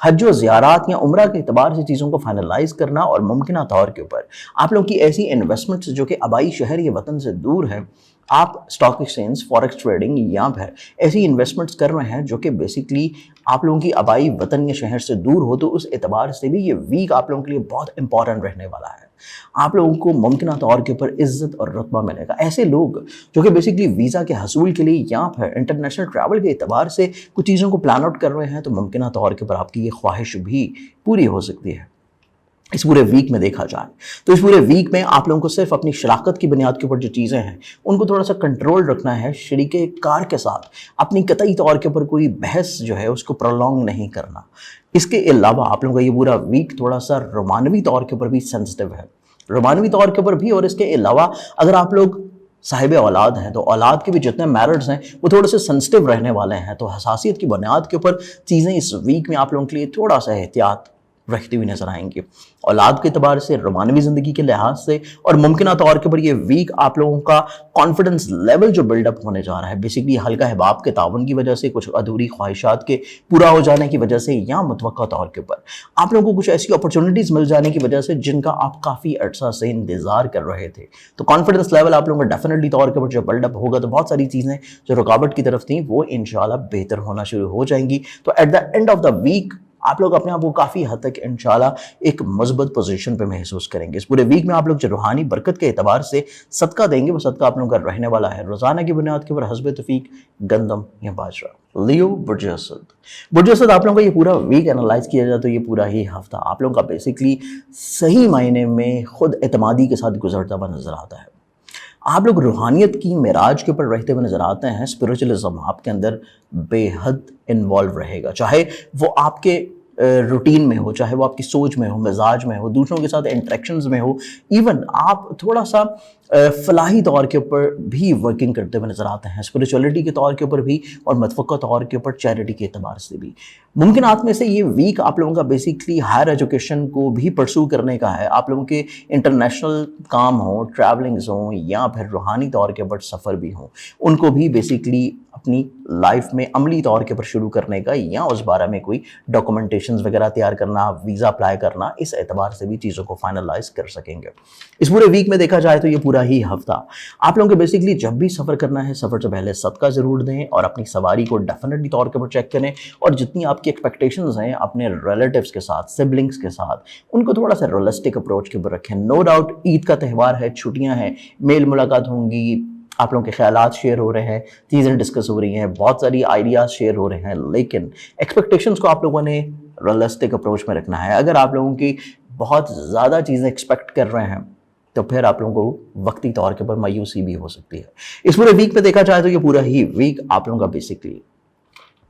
हज व ज़ियारात या उम्रा के एतबार से चीज़ों को फाइनलाइज करना, और मुमकिन तौर के ऊपर आप लोगों की ऐसी इन्वेस्टमेंट्स जो कि आबाई शहर या वतन से दूर है, आप स्टॉक एक्सचेंज, फॉरेक्स ट्रेडिंग या फिर ऐसी इन्वेस्टमेंट्स कर रहे हैं जो कि बेसिकली आप लोगों की आबाई वतन या शहर से दूर हो, तो उस एतबार से भी ये वीक आप लोगों के लिए बहुत इंपॉर्टेंट रहने वाला है। आप लोगों को मुमकिन तौर के ऊपर इज्जत और रुतबा मिलेगा। ऐसे लोग जो कि बेसिकली वीज़ा के हसूल के लिए या फिर इंटरनेशनल ट्रैवल के एतबार से कुछ चीज़ों को प्लान आउट कर रहे हैं, तो मुमकिन तौर के ऊपर आपकी ये ख्वाहिश भी पूरी हो सकती है। इस पूरे वीक में देखा जाए तो इस पूरे वीक में आप लोगों को सिर्फ अपनी शराकत की बुनियाद के ऊपर जो चीज़ें हैं उनको थोड़ा सा कंट्रोल रखना है। शरीके कार के साथ अपनी कतई तौर के ऊपर कोई बहस जो है उसको प्रोलॉन्ग नहीं करना। इसके अलावा आप लोगों का ये पूरा वीक थोड़ा सा रोमानवी तौर के ऊपर भी सेंसिटिव है, रोमानवी तौर के ऊपर भी। और इसके अलावा अगर आप लोग साहिब औलाद हैं, तो औलाद के भी जितने मैरिट्स हैं वो थोड़े से सेंसिटिव रहने वाले हैं। तो हसासियत की बुनियाद के ऊपर चीज़ें इस वीक में आप लोगों के लिए थोड़ा सा एहतियात रखती हुई नजर आएंगी, औलाद के एतबार से, रोमानवी ज़िंदगी के लिहाज से। और मुमकिन तौर के ऊपर ये वीक आप लोगों का कॉन्फिडेंस लेवल जो बिल्डअप होने जा रहा है, बेसिकली हल्का अहबाब के तावन की वजह से, कुछ अधूरी ख्वाहिशात के पूरा हो जाने की वजह से, या मुतवक्का तौर के ऊपर आप लोगों को कुछ ऐसी अपॉर्चुनिटीज़ मिल जाने की वजह से जिनका आप काफ़ी अर्सा से इंतजार कर रहे थे, तो कॉन्फिडेंस लेवल आप लोगों का डेफिनेटली तौर के ऊपर जो बिल्डअप होगा, तो बहुत सारी चीज़ें जो रुकावट की तरफ थी वो इंशाल्लाह बेहतर होना शुरू हो जाएंगी। तो at the end of the week आप लोग अपने आप को काफ़ी हद तक इंशाल्लाह एक मजबूत पोजीशन पे महसूस करेंगे। इस पूरे वीक में आप लोग जो रूहानी बरकत के एतबार से सदका देंगे, वो सदका आप लोगों का रहने वाला है रोज़ाना की बुनियाद के ऊपर हस्बे तौफीक गंदम या बाजरा। लियो, बुर्ज असद। बुर्ज असद आप लोगों का ये पूरा वीक एनालाइज किया जाए तो ये पूरा ही हफ्ता आप लोगों का बेसिकली सही मायने में खुद एतमादी के साथ गुजरता हुआ नजर आता है। आप लोग रूहानियत की मेराज के ऊपर रहते हुए नजर आते हैं। स्पिरिचुअलिज्म आपके अंदर बेहद इन्वॉल्व रहेगा, चाहे वो आपके रूटीन में हो, चाहे वो आपकी सोच में हो, मिजाज में हो, दूसरों के साथ इंटरेक्शंस में हो, इवन आप थोड़ा सा फलाही तौर के ऊपर भी वर्किंग करते हुए नजर आते हैं, स्पिरिचुअलिटी के तौर के ऊपर भी और मतवक्का तौर के ऊपर चैरिटी के एतबार से भी। मुमकिनात में से ये वीक आप लोगों का बेसिकली हायर एजुकेशन को भी परसू करने का है। आप लोगों के इंटरनेशनल काम हो, ट्रैवलिंग्स हो, या फिर रूहानी तौर के ऊपर सफ़र भी हो, उनको भी बेसिकली अपनी लाइफ में अमली तौर के ऊपर शुरू करने का, या उस बारे में कोई डॉक्यूमेंटेशंस वगैरह तैयार करना, वीज़ा अप्लाई करना, इस एतबार से भी चीज़ों को फाइनलाइज कर सकेंगे। इस पूरे वीक में देखा जाए तो ये पूरा ही हफ्ता आप लोगों को बेसिकली जब भी सफ़र करना है, सफ़र से पहले सदका ज़रूर दें और अपनी सवारी को डेफिनेटली तौर के ऊपर चेक करें। और जितनी आपकी एक्सपेक्टेशंस हैं अपने रिलेटिव्स के साथ, सिबलिंग्स के साथ, उनको थोड़ा सा रियलिस्टिक अप्रोच के ऊपर रखें। नो डाउट ईद का त्यौहार है, छुट्टियाँ हैं, मेल मुलाकात होंगी, आप लोगों के ख्यालात शेयर हो रहे हैं, चीज़ें डिस्कस हो रही हैं, बहुत सारी आइडियाज़ शेयर हो रहे हैं, लेकिन एक्सपेक्टेशंस को आप लोगों ने रियलिस्टिक अप्रोच में रखना है। अगर आप लोगों की बहुत ज़्यादा चीज़ें एक्सपेक्ट कर रहे हैं तो फिर आप लोगों को वक्ती तौर के ऊपर मायूसी भी हो सकती है। इस पूरे वीक में देखा जाए तो ये पूरा ही वीक आप लोगों का बेसिकली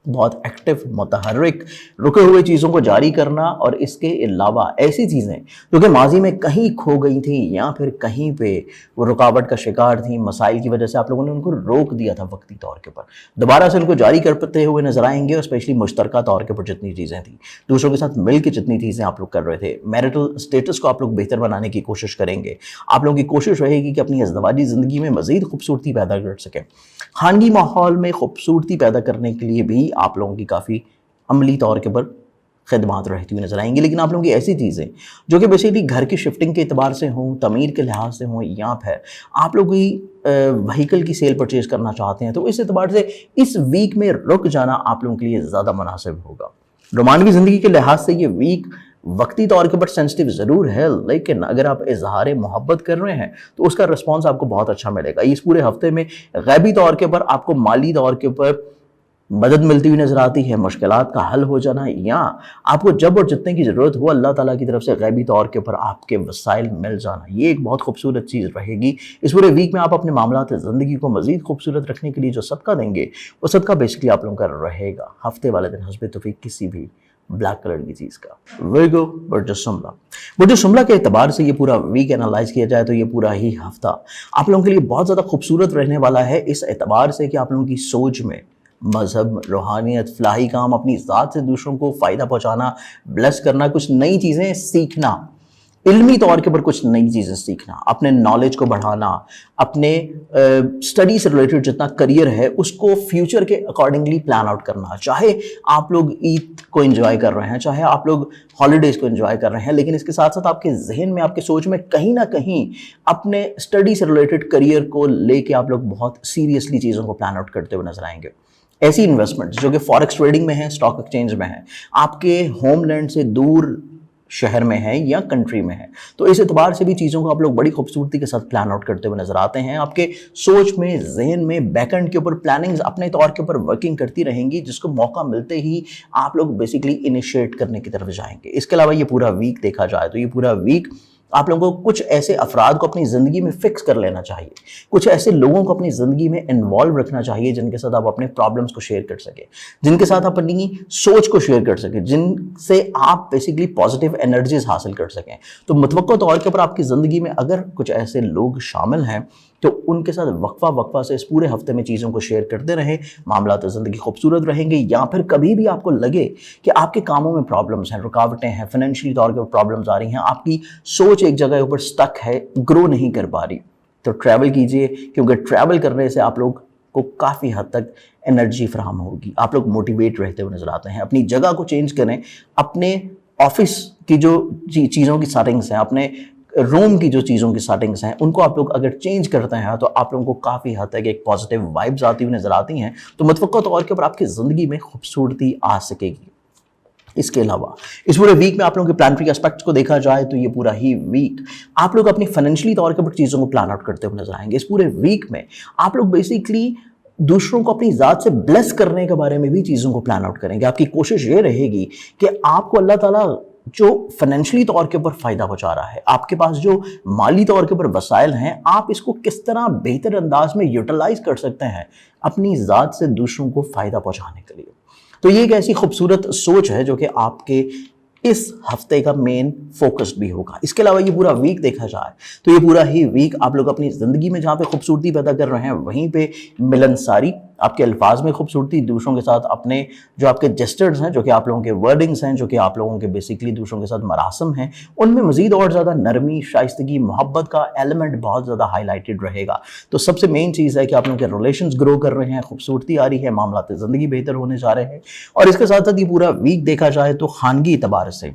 बहुत एक्टिव, मुतहर्रिक, रुके हुए चीज़ों को जारी करना और इसके अलावा ऐसी चीज़ें जो कि माजी में कहीं खो गई थी या फिर कहीं पे वो रुकावट का शिकार थी, मसाइल की वजह से आप लोगों ने उनको रोक दिया था वक्ती तौर के ऊपर, दोबारा से उनको जारी करते हुए नजर आएंगे। और स्पेशली मुश्तरका तौर के ऊपर जितनी चीज़ें थी, दूसरों के साथ मिल के जितनी चीज़ें आप लोग कर रहे थे, मैरिटल स्टेटस को आप लोग बेहतर बनाने की कोशिश करेंगे। आप लोगों की कोशिश रहेगी कि अपनी अज़दवाजी ज़िंदगी में मज़ीद खूबसूरती पैदा कर सकें। खानगी माहौल में खूबसूरती पैदा करने के लिए भी आप लोगों की काफ़ी अमली तौर के ऊपर खिदमात रहती हुई नजर आएंगी। लेकिन आप लोगों की ऐसी चीज़ें जो कि बेसिकली घर की शिफ्टिंग के एतबार से हों, तमीर के लिहाज से हों, या फिर आप लोग कोई व्हीकल की सेल परचेज़ करना चाहते हैं, तो इस एतबार से इस वीक में रुक जाना आप लोगों के लिए ज़्यादा मुनासिब होगा। रोमानवी ज़िंदगी के लिहाज से ये वीक वक्ती तौर के ऊपर सेंसिटिव ज़रूर है, लेकिन अगर आप इजहार मोहब्बत कर रहे हैं तो उसका रिस्पॉन्स आपको बहुत अच्छा मिलेगा। इस पूरे हफ्ते में गैबी तौर के ऊपर आपको माली तौर के ऊपर मदद मिलती हुई नजर आती है, मुश्किलात का हल हो जाना, या आपको जब और जितने की ज़रूरत हो अल्लाह ताला की तरफ से गैबी तौर के ऊपर आपके वसाइल मिल जाना, ये एक बहुत खूबसूरत चीज़ रहेगी। इस पूरे वीक में आप अपने मामलात ज़िंदगी को मज़ीद खूबसूरत रखने के लिए जो सदका देंगे, वो सदका बेसिकली आप लोगों का रहेगा हफ्ते वाले दिन हस्बे तौफीक किसी भी ब्लैक कलर की चीज़ का। वर्गो बुर्ज शुमला, बुर्ज शुमला के एतबार से ये पूरा वीक एनालाइज किया जाए तो ये पूरा ही हफ्ता आप लोगों के लिए बहुत ज़्यादा खूबसूरत रहने वाला है, इस एतबार से कि आप लोगों की सोच में मजहब, रूहानियत, फलाही काम, अपनी ज़ात से दूसरों को फ़ायदा पहुँचाना, ब्लेस करना, कुछ नई चीज़ें सीखना, इल्मी तौर के ऊपर कुछ नई चीज़ें सीखना, अपने नॉलेज को बढ़ाना, अपने स्टडी से रिलेटेड जितना करियर है उसको फ्यूचर के अकॉर्डिंगली प्लान आउट करना। चाहे आप लोग ईद को एंजॉय कर रहे हैं, चाहे आप लोग हॉलीडेज़ को एंजॉय कर रहे हैं, लेकिन इसके साथ साथ आपके जहन में, आपके सोच में कहीं ना कहीं अपने स्टडी से रिलेटेड करियर को लेके आप लोग बहुत सीरियसली चीज़ों को प्लान आउट करते हुए नजर आएंगे। ऐसी इन्वेस्टमेंट्स जो कि फॉरेक्स ट्रेडिंग में है, स्टॉक एक्सचेंज में है, आपके होमलैंड से दूर शहर में है या कंट्री में है, तो इस एतबार से भी चीज़ों को आप लोग बड़ी खूबसूरती के साथ प्लान आउट करते हुए नजर आते हैं। आपके सोच में, जहन में, बैकएंड के ऊपर प्लानिंग्स अपने तौर के ऊपर वर्किंग करती रहेंगी, जिसको मौका मिलते ही आप लोग बेसिकली इनिशिएट करने की तरफ जाएंगे। इसके अलावा ये पूरा वीक देखा जाए तो ये पूरा वीक आप लोगों को कुछ ऐसे अफराद को अपनी ज़िंदगी में फिक्स कर लेना चाहिए, कुछ ऐसे लोगों को अपनी ज़िंदगी में इन्वॉल्व रखना चाहिए जिनके साथ आप अपने प्रॉब्लम्स को शेयर कर सके, जिनके साथ आप अपनी सोच को शेयर कर सके, जिनसे आप बेसिकली पॉजिटिव एनर्जीज हासिल कर सकें। तो मुतवक्को तौर के ऊपर आपकी ज़िंदगी में अगर कुछ ऐसे लोग शामिल हैं तो उनके साथ वक्फा से इस पूरे हफ्ते में चीज़ों को शेयर करते रहें, मामला तो ज़िंदगी खूबसूरत रहेंगे। या फिर कभी भी आपको लगे कि आपके कामों में प्रॉब्लम्स हैं, रुकावटें हैं, फाइनेंशियली तौर के प्रॉब्लम्स आ रही हैं, आपकी सोच एक जगह ऊपर स्टक है, ग्रो नहीं कर पा रही, तो ट्रैवल कीजिए, क्योंकि ट्रैवल करने से आप लोग को काफ़ी हद तक एनर्जी फराहम होगी, आप लोग मोटिवेट रहते हुए नजर आते हैं। अपनी जगह को चेंज करें, अपने ऑफिस की जो चीज़ों की सेटिंग्स हैं, अपने रूम की जो चीज़ों की सेटिंग्स हैं, उनको आप लोग अगर चेंज करते हैं तो आप लोगों को काफ़ी हद तक एक पॉजिटिव वाइब्स आती हुई नजर आती हैं, तो मुतवक्को तौर के ऊपर आपकी ज़िंदगी में खूबसूरती आ सकेगी। इसके अलावा इस पूरे वीक में आप लोगों के प्लानिटरी एस्पेक्ट्स को देखा जाए तो ये पूरा ही वीक आप लोग अपनी फाइनेंशियली तौर के ऊपर चीज़ों को प्लान आउट करते हुए नजर आएंगे। इस पूरे वीक में आप लोग बेसिकली दूसरों को अपनी ज़ात से ब्लेस करने के बारे में भी चीज़ों को प्लान आउट करेंगे। आपकी कोशिश ये रहेगी कि आपको अल्लाह ताला जो फाइनेंशियली तौर के ऊपर फ़ायदा पहुंचा रहा है, आपके पास जो माली तौर के ऊपर वसाइल हैं, आप इसको किस तरह बेहतर अंदाज में यूटिलाइज कर सकते हैं अपनी ज़ात से दूसरों को फ़ायदा पहुंचाने के लिए। तो ये एक ऐसी खूबसूरत सोच है जो कि आपके इस हफ्ते का मेन फोकस भी होगा। इसके अलावा ये पूरा वीक देखा जाए तो ये पूरा ही वीक आप लोग अपनी ज़िंदगी में जहाँ पे खूबसूरती पैदा कर रहे हैं, वहीं पे मिलनसारी, आपके अल्फाज में खूबसूरती, दूसरों के साथ अपने जो आपके जेस्चर्स हैं, जो कि आप लोगों के वर्डिंग्स हैं, जो कि आप लोगों के बेसिकली दूसरों के साथ मरासम हैं, उनमें मज़ीद और ज़्यादा नरमी, शाइस्तगी, मोहब्बत का एलिमेंट बहुत ज़्यादा हाईलाइटेड रहेगा। तो सबसे मेन चीज़ है कि आप लोगों के रिलेशंस ग्रो कर रहे हैं, खूबसूरती आ रही है, मामलात ज़िंदगी बेहतर होने जा रहे हैं। और इसके साथ साथ ये पूरा वीक देखा जाए तो खानगी एतबार से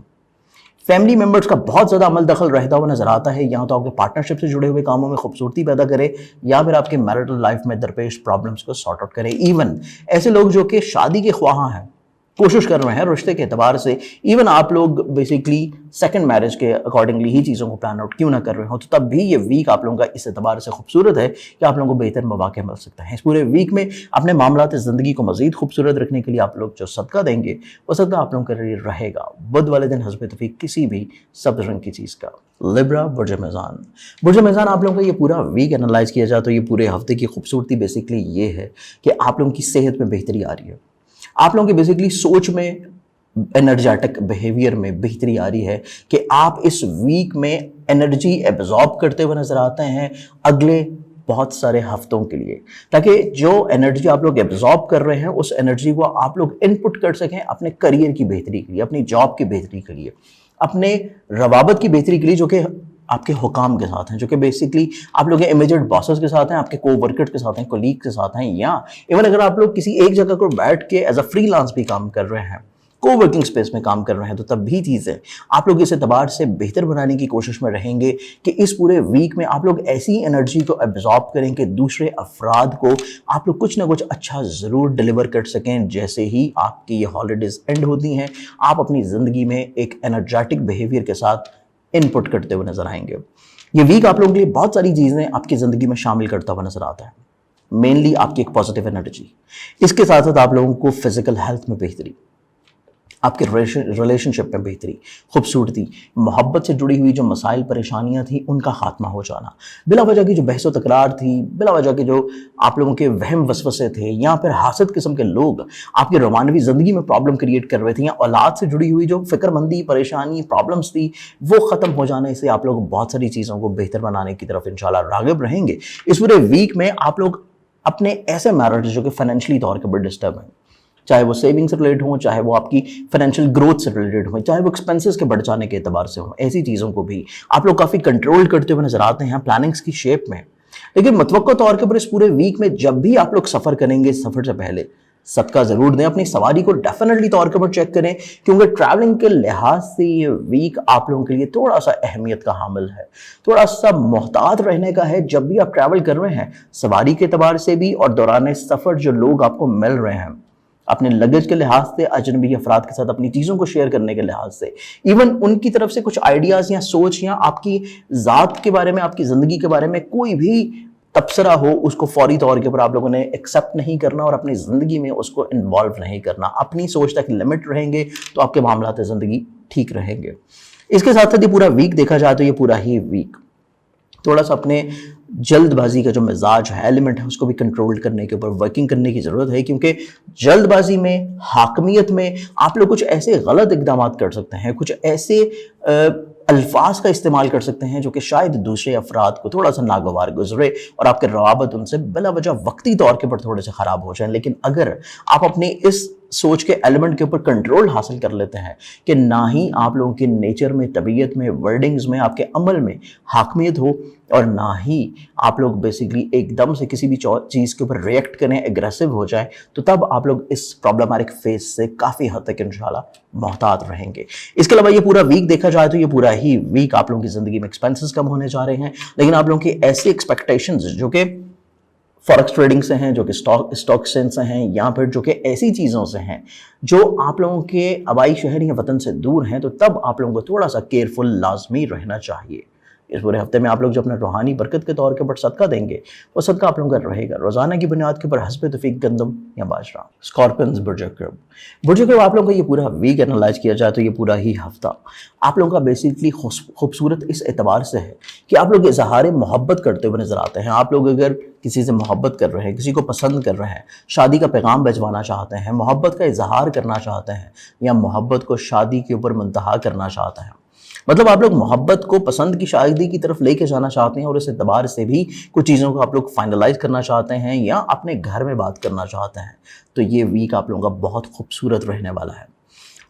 फैमिली मेंबर्स का बहुत ज़्यादा अमल दखल रहता हुआ नजर आता है। यहाँ तो आपके पार्टनरशिप से जुड़े हुए कामों में खूबसूरती पैदा करे या फिर आपके मैरिटल लाइफ में दरपेश प्रॉब्लम्स को सॉर्ट आउट करे। इवन ऐसे लोग जो कि शादी के ख्वाह हैं, कोशिश कर रहे हैं रिश्ते के एतबार से, इवन आप लोग बेसिकली सेकंड मैरिज के अकॉर्डिंगली ही चीज़ों को प्लान आउट क्यों ना कर रहे हो, तो तब भी ये वीक आप लोगों का इस एतबार से खूबसूरत है कि आप लोगों को बेहतर मौके मिल सकते हैं। इस पूरे वीक में अपने मामलात ज़िंदगी को मज़ीद खूबसूरत रखने के लिए आप लोग जो सदका देंगे वो सदका आप लोगों के लिए रहेगा बुध वाले दिन हस्ब तौफीक किसी भी सब्ज़ रंग की चीज़ का। लिब्रा बुर्ज मेज़ान, बुर्ज मेज़ान आप लोगों का ये पूरा वीक एनालाइज किया जाए तो ये पूरे हफ्ते की खूबसूरती बेसिकली ये है कि आप लोगों की सेहत में बेहतरी आ रही है, आप लोगों की बेसिकली सोच में, एनर्जेटिक बिहेवियर में बेहतरी आ रही है कि आप इस वीक में एनर्जी एब्जॉर्ब करते हुए नजर आते हैं अगले बहुत सारे हफ्तों के लिए, ताकि जो एनर्जी आप लोग एब्जॉर्ब कर रहे हैं उस एनर्जी को आप लोग इनपुट कर सकें अपने करियर की बेहतरी के लिए, अपनी जॉब की बेहतरी के लिए, अपने रवाबत की बेहतरी के लिए, जो कि आपके हुकाम के साथ हैं, जो कि बेसिकली आप लोग के इमीडिएट बॉसेस के साथ हैं, आपके को वर्कर्स के साथ हैं, कोलीग के साथ हैं, या इवन अगर आप लोग किसी एक जगह पर बैठ के एज अ फ्रीलांस भी काम कर रहे हैं, को वर्किंग स्पेस में काम कर रहे हैं, तो तब भी चीज़ें आप लोग इस एतबार से बेहतर बनाने की कोशिश में रहेंगे कि इस पूरे वीक में आप लोग ऐसी एनर्जी को एब्जॉर्ब करें कि दूसरे अफराद को आप लोग कुछ ना कुछ अच्छा ज़रूर डिलीवर कर सकें। जैसे ही आपकी ये हॉलीडेज़ एंड होती हैं आप अपनी ज़िंदगी में एक एनर्जेटिक बिहेवियर के साथ इनपुट करते हुए नजर आएंगे। ये वीक आप लोगों के लिए बहुत सारी चीज़ें आपकी ज़िंदगी में शामिल करता हुआ नजर आता है, मेनली आपकी एक पॉजिटिव एनर्जी, इसके साथ साथ आप लोगों को फिजिकल हेल्थ में बेहतरी, आपके रिलेशनशिप में बेहतरी, खूबसूरती, मोहब्बत से जुड़ी हुई जो मसाइल परेशानियां थी उनका खात्मा हो जाना, बिला वजह की जो बहस व तकरार थी, बिला वजह के जो आप लोगों के वहम वसवसे थे, या फिर हासद किस्म के लोग आपकी रोमानवी ज़िंदगी में प्रॉब्लम क्रिएट कर रहे थे, या औलाद से जुड़ी हुई जो फिक्रमंदी, परेशानी, प्रॉब्लम्स थी, वो ख़त्म हो जाने से आप लोग बहुत सारी चीज़ों को बेहतर बनाने की तरफ इंशाल्लाह राग़िब रहेंगे। इस पूरे वीक में आप लोग अपने ऐसे मैरिज जो कि फाइनेंशियली तौर पर बड़े डिस्टर्ब हैं, चाहे वो सेविंग से रिलेटेड हो, चाहे वो आपकी फाइनेंशियल ग्रोथ से रिलेटेड हो, चाहे वो एक्सपेंसेस के बढ़ जाने के एतबार से हो, ऐसी चीज़ों को भी आप लोग काफ़ी कंट्रोल करते हुए नजर आते हैं प्लानिंग्स की शेप में। लेकिन मुतवक्का तौर के ऊपर इस पूरे वीक में जब भी आप लोग सफ़र करेंगे, सफ़र से पहले सदका ज़रूर दें, अपनी सवारी को डेफिनेटली तौर के ऊपर चेक करें, क्योंकि ट्रैवलिंग के लिहाज से ये वीक आप लोगों के लिए थोड़ा सा अहमियत का हामिल है, थोड़ा सा मोहतात रहने का है। जब भी आप ट्रैवल कर रहे हैं सवारी के एतबार से भी, और दौरान सफ़र जो लोग आपको मिल रहे हैं अपने लगेज के लिहाज से, अजनबी अफराद के साथ अपनी चीज़ों को शेयर करने के लिहाज से, इवन उनकी तरफ से कुछ आइडियाज़ या सोच या आपकी ज़ात के बारे में, आपकी ज़िंदगी के बारे में कोई भी तबसरा हो, उसको फौरी तौर के ऊपर आप लोगों ने एक्सेप्ट नहीं करना और अपनी ज़िंदगी में उसको इन्वॉल्व नहीं करना। अपनी सोच तक लिमिट रहेंगे तो आपके मामलात ज़िंदगी ठीक रहेंगे। इसके साथ साथ ये पूरा वीक देखा जाए तो ये पूरा ही वीक थोड़ा सा अपने जल्दबाजी का जो मिजाज है, एलिमेंट है, उसको भी कंट्रोल करने के ऊपर वर्किंग करने की ज़रूरत है, क्योंकि जल्दबाजी में, हाकमियत में आप लोग कुछ ऐसे गलत इकदाम कर सकते हैं, कुछ ऐसे अल्फाज का इस्तेमाल कर सकते हैं जो कि शायद दूसरे अफराद को थोड़ा सा नागवार गुजरे और आपके रवाबत उनसे बिला वजह वक्ती तौर के ऊपर थोड़े से ख़राब हो जाएं। लेकिन अगर आप अपनी इस सोच के एलिमेंट के ऊपर कंट्रोल हासिल कर लेते हैं कि ना ही आप लोगों की नेचर में, तबीयत में, वर्डिंग्स में, आपके अमल में हाकमियत हो, और ना ही आप लोग बेसिकली एकदम से किसी भी चीज़ के ऊपर रिएक्ट करें, एग्रेसिव हो जाए, तो तब आप लोग इस प्रॉब्लमेटिक फेज से काफ़ी हद तक इंशाल्लाह मोहतात रहेंगे। इसके अलावा ये पूरा वीक देखा जाए तो ये पूरा ही वीक आप लोगों की ज़िंदगी में एक्सपेंसेस कम होने जा रहे हैं, लेकिन आप लोगों की ऐसी एक्सपेक्टेशंस जो कि फॉरेक्स ट्रेडिंग से हैं, जो कि स्टॉक से हैं, या फिर जो कि ऐसी चीज़ों से हैं जो आप लोगों के आबाई शहर या वतन से दूर हैं, तो तब आप लोगों को थोड़ा सा केयरफुल लाजमी रहना चाहिए। इस पूरे हफ्ते में आप लोग जो अपना रूहानी बरकत के तौर के ऊपर सदका देंगे वो सदका आप लोगों का रहेगा रोज़ाना की बुनियाद के ऊपर हस्ब तौफीक गंदम या बाजरा। स्कॉर्पियंस, बुर्ज कर्ब आप लोगों का ये पूरा वीक एनालाइज किया जाए तो ये पूरा ही हफ्ता आप लोगों का बेसिकली खूबसूरत इस एतबार से है कि आप लोग इजहार मोहब्बत करते हुए नजर आते हैं। आप लोग अगर किसी से मोहब्बत कर रहे हैं, किसी को पसंद कर रहे हैं, शादी का पैगाम भिजवाना चाहते हैं, मोहब्बत का इजहार करना चाहते हैं, या मोहब्बत को शादी के ऊपर मुंतहा करना चाहते हैं, मतलब आप लोग मोहब्बत को पसंद की शादी की तरफ लेके जाना चाहते हैं और इस एतबार से भी कुछ चीज़ों को आप लोग फाइनलाइज करना चाहते हैं या अपने घर में बात करना चाहते हैं, तो ये वीक आप लोगों का बहुत खूबसूरत रहने वाला है।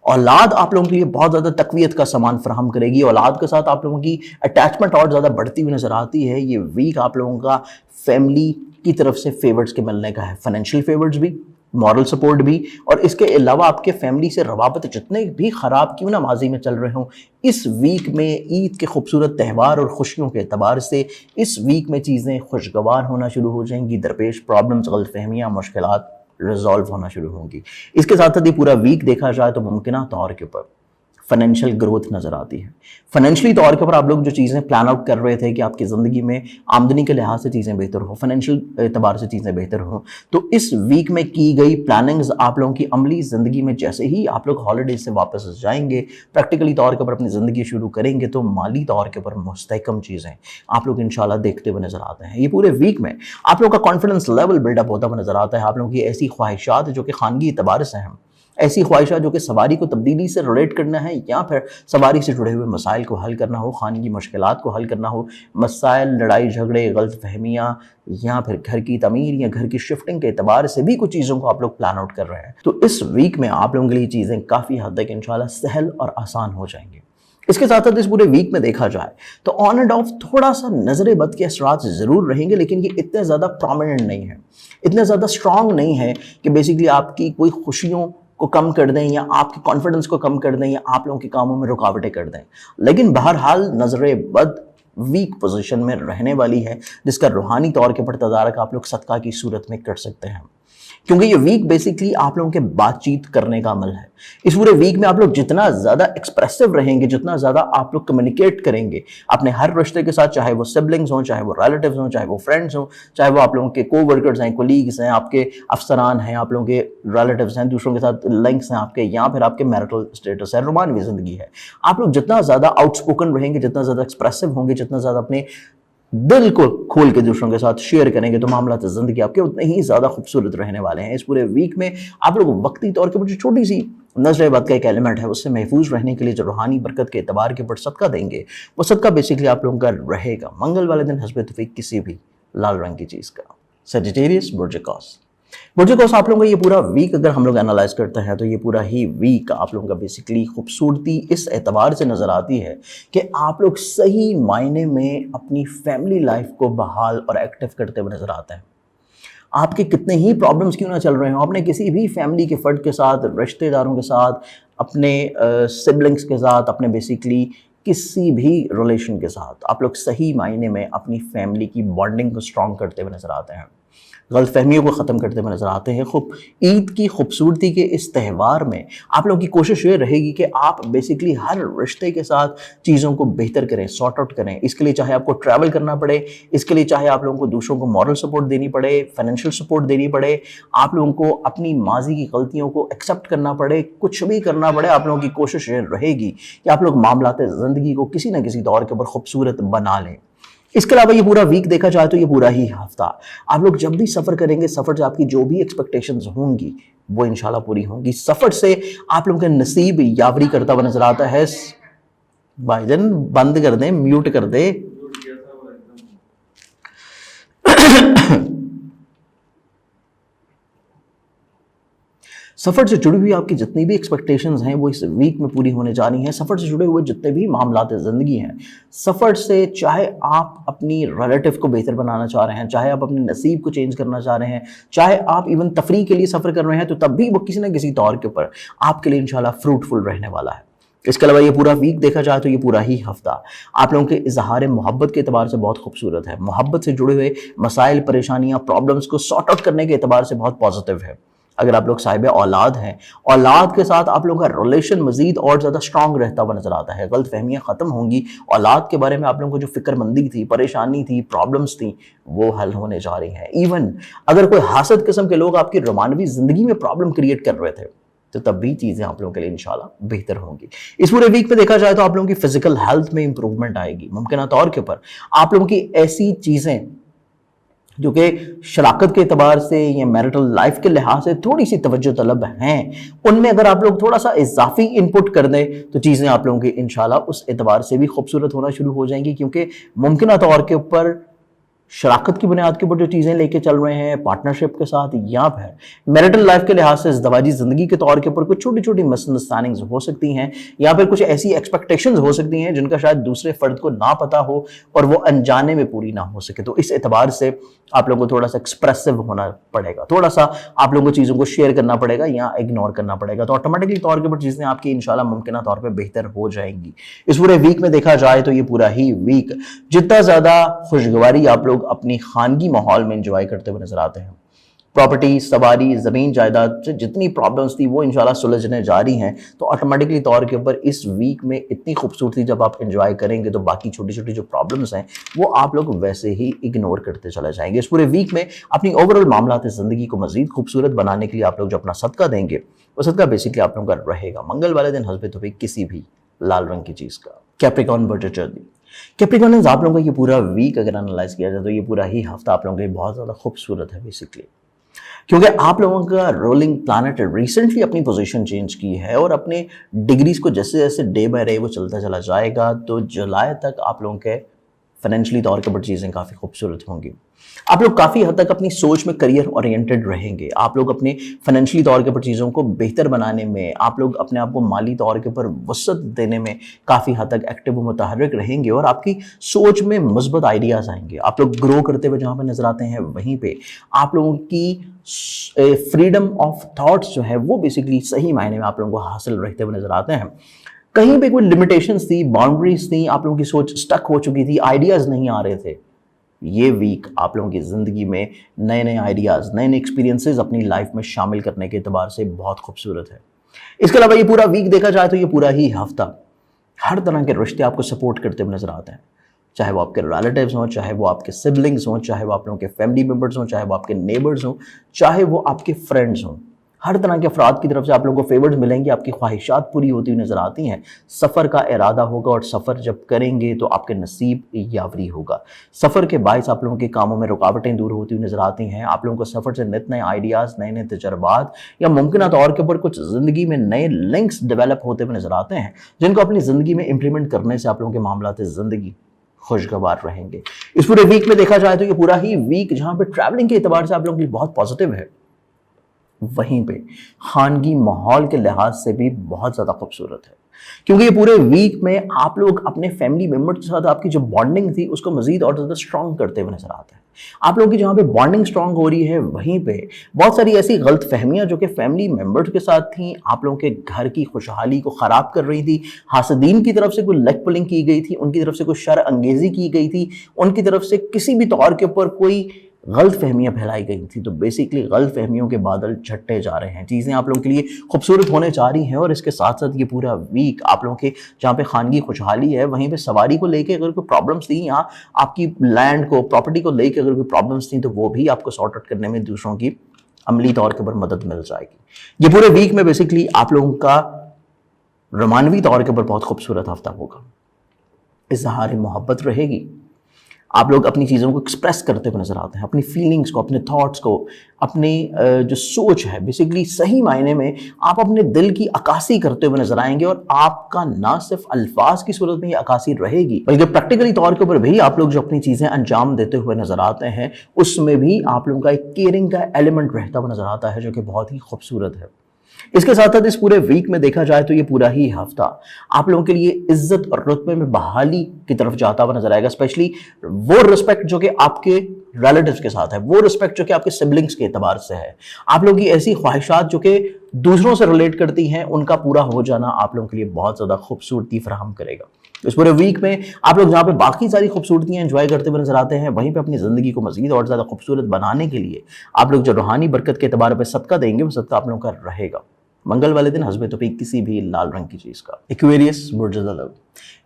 औलाद आप लोगों के लिए बहुत ज़्यादा तकवीत का सामान फराहम करेगी। औलाद के साथ आप लोगों की अटैचमेंट और ज़्यादा बढ़ती हुई नज़र आती है। ये वीक आप लोगों का फैमिली की तरफ से फेवर्स के मिलने का है, फाइनेंशियल फेवर्स भी, मॉरल सपोर्ट भी, और इसके अलावा आपके फैमिली से रवाबत जितने भी ख़राब क्यों ना माजी में चल रहे हों, इस वीक में ईद के खूबसूरत त्यौहार और खुशियों के एतबार से इस वीक में चीज़ें खुशगवार होना शुरू हो जाएंगी। दरपेश प्रॉब्लम्स, गलतफहमियाँ, मुश्किलात रिजॉल्व होना शुरू होंगी। इसके साथ साथ ये पूरा वीक देखा जाए तो मुमकिन तौर के ऊपर फाइनेंशियल ग्रोथ नजर आती है। फाइनेंशियली तौर के ऊपर आप लोग जो चीज़ें प्लान आउट कर रहे थे कि आपकी ज़िंदगी में आमदनी के लिहाज से चीज़ें बेहतर हो, फाइनेंशियल एतबार से चीज़ें बेहतर हो, तो इस वीक में की गई प्लानिंग्स आप लोगों की अमली ज़िंदगी में जैसे ही आप लोग हॉलीडेज से वापस जाएंगे, प्रैक्टिकली तौर के ऊपर अपनी ज़िंदगी शुरू करेंगे, तो माली तौर के ऊपर मुस्तहकम चीज़ें आप लोग इंशाल्लाह देखते हुए नजर आते हैं। ये पूरे वीक में आप लोग का कॉन्फिडेंस लेवल बिल्डअप होता हुआ नजर आता है। आप लोगों की ऐसी ख्वाहिशात जो कि खानगी एतबार से हैं, ऐसी ख्वाहिशात जो कि सवारी को तब्दीली से रिलेट करना है या फिर सवारी से जुड़े हुए मसाइल को हल करना हो, खानगी मुश्किलात को हल करना हो, मसाइल, लड़ाई झगड़े, गलत फहमियाँ या फिर घर की तमीर या घर की शिफ्टिंग के एतबार से भी कुछ चीज़ों को आप लोग प्लान आउट कर रहे हैं, तो इस वीक में आप लोगों के लिए चीज़ें काफ़ी हद तक इंशाल्लाह सहल और आसान हो जाएंगी। इसके साथ साथ इस पूरे वीक में देखा जाए तो ऑन एंड ऑफ थोड़ा सा नजर बद के असरात ज़रूर रहेंगे, लेकिन ये इतने ज़्यादा प्रोमिनेंट नहीं है, इतने ज़्यादा स्ट्रांग नहीं है कि बेसिकली आपकी कोई खुशियों को कम कर दें या आपके कॉन्फिडेंस को कम कर दें या आप लोगों के कामों में रुकावटें कर दें। लेकिन बहरहाल नजर बद वीक पोजीशन में रहने वाली है, जिसका रूहानी तौर के ऊपर तदारक आप लोग सदका की सूरत में कर सकते हैं, क्योंकि ये वीक बेसिकली आप लोगों के बातचीत करने का अमल है। इस पूरे वीक में आप लोग जितना ज़्यादा एक्सप्रेसिव रहेंगे, जितना ज़्यादा आप लोग कम्युनिकेट करेंगे अपने हर रिश्ते के साथ, चाहे वो सिबलिंग्स हों, चाहे वो रिलेटिव्स हों, चाहे वो फ्रेंड्स हों, चाहे वो आप लोगों के को वर्कर्स हैं, कोलीग्स हैं, आपके अफसरान हैं, आप लोगों के रिलेटिव्स हैं, दूसरों के साथ लिंक्स हैं आपके, या फिर आपके मैरिटल स्टेटस है, रोमानवी ज़िंदगी है। आप लोग जितना ज़्यादा आउटस्पोकन रहेंगे, जितना ज़्यादा एक्सप्रेसिव होंगे, जितना ज़्यादा अपने दिल को खोल के दूसरों के साथ शेयर करेंगे, तो मामला तो ज़िंदगी आपके उतने ही ज़्यादा खूबसूरत रहने वाले हैं। इस पूरे वीक में आप लोग वक्ती तौर के ऊपर जो छोटी सी नजर बद का एक एलिमेंट है, उससे महफूज रहने के लिए जो रूहानी बरकत के एतबार के ऊपर सदका देंगे, वो सदका बेसिकली आप लोगों का रहेगा मंगल वाले दिन हस्ब तौफीक किसी भी लाल रंग की चीज़ का। सेजिटेरियस, बुर्ज कौस आप लोगों का ये पूरा वीक अगर हम लोग एनालाइज करते हैं तो ये पूरा ही वीक आप लोगों का बेसिकली खूबसूरती इस एतबार से नज़र आती है कि आप लोग सही मायने में अपनी फैमिली लाइफ को बहाल और एक्टिव करते हुए नज़र आते हैं। आपके कितने ही प्रॉब्लम्स क्यों ना चल रहे हो, अपने किसी भी फैमिली के फ़र्द के साथ, रिश्तेदारों के साथ, अपने सिबलिंग्स के साथ, अपने बेसिकली किसी भी रिलेशन के साथ आप लोग सही मायने में अपनी फैमिली की बॉन्डिंग को स्ट्रॉन्ग करते हुए नज़र आते हैं, गलत फहमियों को ख़त्म करते हुए नजर आते हैं। खूब ईद की खूबसूरती के इस त्यौहार में आप लोगों की कोशिश ये रहेगी कि आप बेसिकली हर रिश्ते के साथ चीज़ों को बेहतर करें, सॉर्ट आउट करें। इसके लिए चाहे आपको ट्रैवल करना पड़े, इसके लिए चाहे आप लोगों को दूसरों को मॉरल सपोर्ट देनी पड़े, फाइनेंशियल सपोर्ट देनी पड़े, आप लोगों को अपनी माजी की गलतियों को एक्सेप्ट करना पड़े, कुछ भी करना पड़े, आप लोगों की कोशिश ये रहेगी कि आप लोग मामलात ज़िंदगी को किसी न किसी दौर के ऊपर खूबसूरत बना लें। इसके अलावा ये पूरा वीक देखा जाए तो ये पूरा ही हफ्ता आप लोग जब भी सफ़र करेंगे, सफ़र से आपकी जो भी एक्सपेक्टेशंस होंगी वो इंशाल्लाह पूरी होंगी। सफ़र से आप लोगों का नसीब यावरी करता हुआ नजर आता है। भाईजान बंद कर दे, म्यूट कर दे। सफ़र से जुड़ी हुई आपकी जितनी भी एक्सपेक्टेशंस हैं वो इस वीक में पूरी होने जा रही हैं। सफ़र से जुड़े हुए जितने भी मामलात ज़िंदगी हैं, सफ़र से चाहे आप अपनी रिलेटिव को बेहतर बनाना चाह रहे हैं, चाहे आप अपने नसीब को चेंज करना चाह रहे हैं, चाहे आप इवन तफरीह के लिए सफ़र कर रहे हैं, तो तब भी वो किसी न किसी तौर के ऊपर आपके लिए इंशाल्लाह फ्रूटफुल रहने वाला है। इसके अलावा ये पूरा वीक देखा जाए तो ये पूरा ही हफ्ता आप लोगों के इजहार मोहब्बत के एतबार से बहुत खूबसूरत है। मोहब्बत से जुड़े हुए मसाइल, परेशानियाँ, प्रॉब्लम्स को सॉर्ट आउट करने के एतबार से बहुत पॉजिटिव है। अगर आप लोग साहिब औलाद हैं, औलाद के साथ आप लोगों का रिलेशन मजीद और ज़्यादा स्ट्रांग रहता हुआ नजर आता है। गलत फहमियाँ ख़त्म होंगी, औलाद के बारे में आप लोगों को जो फिक्रमंदी थी, परेशानी थी, प्रॉब्लम्स थी, वो हल होने जा रही हैं। इवन अगर कोई हासद किस्म के लोग आपकी रोमानवी ज़िंदगी में प्रॉब्लम क्रिएट कर रहे थे, तो तब भी चीज़ें आप लोगों के लिए इंशाल्लाह बेहतर होंगी। इस पूरे वीक में देखा जाए तो आप लोगों की फिजिकल हेल्थ में इंप्रूवमेंट आएगी। मुमकिन तौर के ऊपर आप लोगों की ऐसी चीज़ें जो कि शराकत के एतबार से या मैरिटल लाइफ के लिहाज से थोड़ी सी तवज्जो तलब हैं, उनमें अगर आप लोग थोड़ा सा इजाफी इनपुट कर दें तो चीज़ें आप लोगों की इंशाल्लाह उस एतबार से भी खूबसूरत होना शुरू हो जाएंगी। क्योंकि मुमकिन तौर के ऊपर शराकत की बुनियाद के ऊपर जो चीज़ें लेके चल रहे हैं पार्टनरशिप के साथ, या फिर मैरिटल लाइफ के लिहाज से इज़दवाजी ज़िंदगी के तौर के ऊपर कुछ छोटी छोटी मिसअंडरस्टैंडिंग्स हो सकती हैं, या फिर कुछ ऐसी एक्सपेक्टेशंस हो सकती हैं जिनका शायद दूसरे फ़र्द को ना पता हो और वो अनजाने में पूरी ना हो सके। तो इस एतबार से आप लोगों को थोड़ा सा एक्सप्रेसिव होना पड़ेगा, थोड़ा सा आप लोगों को चीज़ों को शेयर करना पड़ेगा या इग्नोर करना पड़ेगा, तो ऑटोमेटिकली तौर के ऊपर चीज़ें आपकी इंशाल्लाह मुमकिन तौर पर बेहतर हो जाएंगी। इस पूरे वीक में देखा जाए तो ये पूरा ही वीक जितना ज़्यादा खुशगवारी आप लोग अपनी खानगी माहौल में इंजॉय करते हुए नजर आते हैं, प्रॉपर्टी, सवारी, ज़मीन जायदाद से जितनी प्रॉब्लम्स थी वो इंशाल्लाह सुलझने जा रही हैं। तो ऑटोमेटिकली तौर के ऊपर इस वीक में इतनी खूबसूरती जब आप एंजॉय करेंगे तो बाकी छोटी छोटी जो प्रॉब्लम्स हैं वो आप लोग वैसे ही इग्नोर करते चले जाएंगे। इस पूरे वीक में अपनी ओवरऑल मामलात ज़िंदगी को मज़ीद खूबसूरत बनाने के लिए आप लोग जो अपना सदका देंगे वो सदका बेसिकली आप लोगों का रहेगा मंगल वाले दिन हस्बे तो किसी भी लाल रंग की चीज़ का। कैप्रिकॉर्न बर्थ जर्नी, कैप्रिकॉर्न आप लोगों का ये पूरा वीक अगर एनालाइज किया जाए तो ये पूरा ही हफ्ता आप लोगों के लिए बहुत ज़्यादा खूबसूरत है बेसिकली, क्योंकि आप लोगों का रोलिंग प्लैनेट रिसेंटली अपनी पोजीशन चेंज की है और अपने डिग्रीज को जैसे जैसे डे बाय डे वो चलता चला जाएगा तो जुलाई तक आप लोगों के फाइनेंशियली तौर के ऊपर चीज़ें काफ़ी खूबसूरत होंगी। आप लोग काफ़ी हद तक अपनी सोच में करियर ओरिएंटेड रहेंगे। आप लोग अपने फाइनेंशियली तौर के ऊपर चीज़ों को बेहतर बनाने में, आप लोग अपने आप को माली तौर के ऊपर वसअत देने में काफ़ी हद तक एक्टिव व मुतहर्रिक रहेंगे और आपकी सोच में मुस्बत आइडियाज़ आएंगे। आप लोग ग्रो करते हुए जहाँ पर नजर आते हैं वहीं पे आप लोगों की फ्रीडम ऑफ थॉट्स जो है वो बेसिकली सही मायने में आप लोगों को हासिल रहते हुए नजर आते हैं। कहीं पे कोई लिमिटेशंस थी, बाउंड्रीज थी, आप लोगों की सोच स्टक हो चुकी थी, आइडियाज़ नहीं आ रहे थे, ये वीक आप लोगों की ज़िंदगी में नए नए आइडियाज़, नए नए एक्सपीरियंसेस अपनी लाइफ में शामिल करने के एतबार से बहुत खूबसूरत है। इसके अलावा ये पूरा वीक देखा जाए तो ये पूरा ही हफ्ता हर तरह के रिश्ते आपको सपोर्ट करते हुए नजर आते हैं, चाहे वो आपके रिलेटिव्स हों, चाहे वो आपके सिबलिंग्स हों, चाहे वो आप लोगों के फैमिली मेम्बर्स हों, चाहे वो आपके नेबर्स हों, चाहे वो आपके फ्रेंड्स हों। हर तरह के अफराद की तरफ से आप लोगों को फेवर्स मिलेंगे, आपकी ख्वाहिशात पूरी होती हुई नजर आती हैं। सफ़र का इरादा होगा और सफ़र जब करेंगे तो आपके नसीब यावरी होगा। सफ़र के बायस आप लोगों के कामों में रुकावटें दूर होती हुई नजर आती हैं। आप लोगों को सफ़र से नित नए आइडियाज़, नए नए तजर्बात या मुमकिन तौर के ऊपर कुछ ज़िंदगी में नए लिंक्स डेवलप होते हुए नजर आते हैं, जिनको अपनी ज़िंदगी में इम्प्लीमेंट करने से आप लोगों के मामलात ज़िंदगी खुशगवार रहेंगे। इस पूरे वीक में देखा जाए तो ये पूरा ही वीक जहाँ पे ट्रैवलिंग के एतबार से आप लोगों के लिए बहुत पॉजिटिव है, वहीं पे खानगी माहौल के लिहाज से भी बहुत ज़्यादा खूबसूरत है, क्योंकि ये पूरे वीक में आप लोग अपने फैमिली मेम्बर के साथ आपकी जो बॉन्डिंग थी उसको मजीद और ज़्यादा स्ट्रॉन्ग करते हुए नजर आता है। आप लोगों की जहाँ पे बॉन्डिंग स्ट्रॉन्ग हो रही है वहीं पे बहुत सारी ऐसी गलत फहमियाँ जो कि फैमिली मेम्बर्स के साथ थी, आप लोगों के घर की खुशहाली को ख़राब कर रही थी। हासदीन की तरफ से कोई लेग पुलिंग की गई थी, उनकी तरफ से कोई शर अंगेज़ी की गई थी, उनकी तरफ से किसी भी तौर के ऊपर कोई गलत फहमियाँ फैलाई गई थी। तो बेसिकली गलत फहमियों के बादल छट्टे जा रहे हैं, चीज़ें आप लोगों के लिए खूबसूरत होने जा रही हैं। और इसके साथ साथ ये पूरा वीक आप लोगों के जहाँ पे खानगी खुशहाली है वहीं पे सवारी को लेके अगर कोई प्रॉब्लम्स थी, यहाँ आपकी लैंड को, प्रॉपर्टी को लेके अगर कोई प्रॉब्लम्स थी तो वो भी आपको सॉर्ट आउट करने में दूसरों की अमली तौर के ऊपर मदद मिल जाएगी। ये पूरे वीक में बेसिकली आप लोगों का रोमानवी तौर के ऊपर बहुत खूबसूरत हफ्ता होगा। इज़हार मोहब्बत रहेगी, आप लोग अपनी चीज़ों को एक्सप्रेस करते हुए नजर आते हैं, अपनी फीलिंग्स को, अपने थॉट्स को, अपनी जो सोच है बेसिकली सही मायने में आप अपने दिल की अक्कासी करते हुए नजर आएंगे। और आपका ना सिर्फ अल्फाज की सूरत में ये अक्कासी रहेगी बल्कि प्रैक्टिकली तौर के ऊपर भी आप लोग जो अपनी चीज़ें अंजाम देते हुए नजर आते हैं उसमें भी आप लोगों का एक केयरिंग का एलिमेंट रहता हुआ नजर आता है, जो कि बहुत ही खूबसूरत है। इसके साथ साथ इस पूरे वीक में देखा जाए तो ये पूरा ही हफ्ता आप लोगों के लिए इज्जत और रुतबे में बहाली की तरफ जाता हुआ नजर आएगा। स्पेशली वो रिस्पेक्ट जो कि आपके रिलेटिव्स के साथ है, वो रिस्पेक्ट जो कि आपके सिबलिंग्स के एतबार से है, आप लोगों की ऐसी ख्वाहिशात जो कि दूसरों से रिलेट करती हैं उनका पूरा हो जाना आप लोगों के लिए बहुत ज़्यादा खूबसूरती फराहम करेगा। इस पूरे वीक में आप लोग जहाँ पे बाकी सारी खूबसूरतियाँ एंजॉय करते हुए नजर आते हैं वहीं पे अपनी ज़िंदगी को मज़ीद और ज़्यादा खूबसूरत बनाने के लिए आप लोग जो रूहानी बरकत के एतबार पर सदका देंगे वो सदका आप लोगों का रहेगा मंगल वाले दिन हस्बे तो किसी भी लाल रंग की चीज़ का। एक्वेरियस बुर्ज-ए-ज़लव,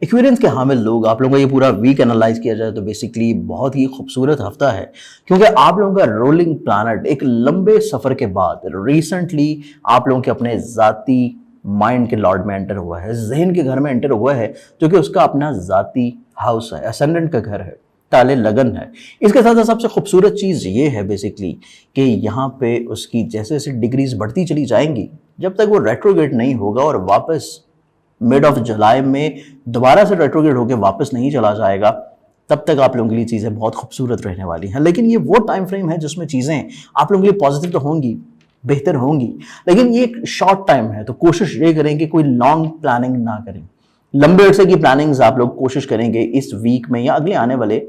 एक्वेरियस के हामिल लोग आप लोगों का ये पूरा वीक एनालाइज किया जाए तो बेसिकली बहुत ही खूबसूरत हफ्ता है, क्योंकि आप लोगों का रोलिंग प्लैनेट एक लंबे सफ़र के बाद रिसेंटली आप लोगों के अपने ज़ाती माइंड के लॉर्ड में एंटर हुआ है, जहन के घर में एंटर हुआ है, जो कि उसका अपना ज़ाती हाउस है, असेंडेंट का घर है, ताले लगन है। इसके साथ साथ सबसे खूबसूरत चीज़ ये है बेसिकली कि यहाँ पे उसकी जैसे जैसे डिग्रीज बढ़ती चली जाएंगी, जब तक वो रेट्रोगेट नहीं होगा और वापस मिड ऑफ जुलाई में दोबारा से रेट्रोगेट होकर वापस नहीं चला जाएगा, तब तक आप लोगों के लिए चीज़ें बहुत खूबसूरत रहने वाली हैं। लेकिन ये वो टाइम फ्रेम है जिसमें चीज़ें आप लोगों के लिए पॉजिटिव तो होंगी, बेहतर होंगी, लेकिन ये एक शॉर्ट टाइम है। तो कोशिश ये करें कि कोई लॉन्ग प्लानिंग ना करें, लंबे अरसे की प्लानिंग्स आप लोग कोशिश करेंगे इस वीक में या अगले आने वाले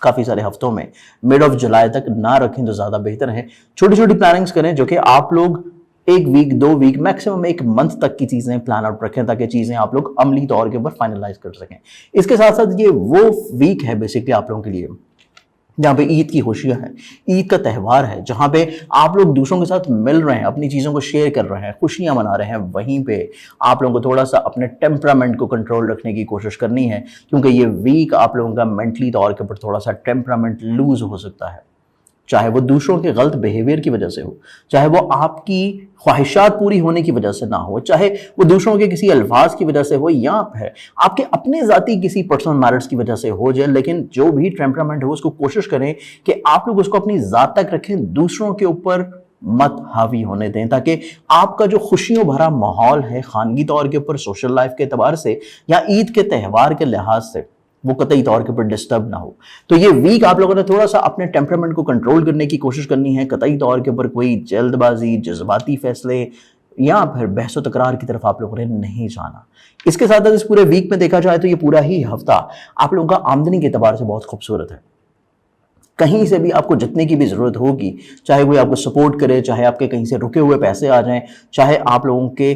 काफ़ी सारे हफ्तों में मिड ऑफ जुलाई तक ना रखें तो ज़्यादा बेहतर है। छोटी छोटी प्लानिंग्स करें जो कि आप लोग एक वीक, 2 वीक, मैक्सिमम एक मंथ तक की चीज़ें प्लान आउट रखें ताकि चीज़ें आप लोग अमली तौर के ऊपर फाइनलाइज कर सकें। इसके साथ साथ ये वो वीक है बेसिकली आप लोगों के लिए جہاں پہ عید کی خوشیاں ہیں، عید کا تہوار ہے، جہاں پہ آپ لوگ دوسروں کے ساتھ مل رہے ہیں، اپنی چیزوں کو شیئر کر رہے ہیں، خوشیاں منا رہے ہیں، وہیں پہ آپ لوگوں کو تھوڑا سا اپنے ٹیمپرامنٹ کو کنٹرول رکھنے کی کوشش کرنی ہے، کیونکہ یہ ویک آپ لوگوں کا مینٹلی طور کے اوپر تھوڑا سا ٹیمپرامنٹ لوز ہو سکتا ہے، چاہے وہ دوسروں کے غلط بیہیویئر کی وجہ سے ہو، چاہے وہ آپ کی خواہشات پوری ہونے کی وجہ سے نہ ہو، چاہے وہ دوسروں کے کسی الفاظ کی وجہ سے ہو، یا پھر آپ کے اپنے ذاتی کسی پرسنل میرٹس کی وجہ سے ہو جائے، لیکن جو بھی ٹیمپرامنٹ ہو اس کو کوشش کریں کہ آپ لوگ اس کو اپنی ذات تک رکھیں، دوسروں کے اوپر مت حاوی ہونے دیں، تاکہ آپ کا جو خوشیوں بھرا ماحول ہے خانگی طور کے اوپر، سوشل لائف کے اعتبار سے یا عید کے تہوار کے لحاظ سے، وہ قطعی طور کے اوپر ڈسٹرب نہ ہو۔ تو یہ ویک آپ لوگوں نے تھوڑا سا اپنے ٹیمپرامنٹ کو کنٹرول کرنے کی کوشش کرنی ہے، قطعی طور کے اوپر کوئی جلد بازی، جذباتی فیصلے یا پھر بحث و تکرار کی طرف آپ لوگوں نے نہیں جانا۔ اس کے ساتھ اس پورے ویک میں دیکھا جائے تو یہ پورا ہی ہفتہ آپ لوگوں کا آمدنی کے اعتبار سے بہت خوبصورت ہے۔ کہیں سے بھی آپ کو جتنے کی بھی ضرورت ہوگی، چاہے کوئی آپ کو سپورٹ کرے، چاہے آپ کے کہیں سے رکے ہوئے پیسے آ جائیں، چاہے آپ لوگوں کے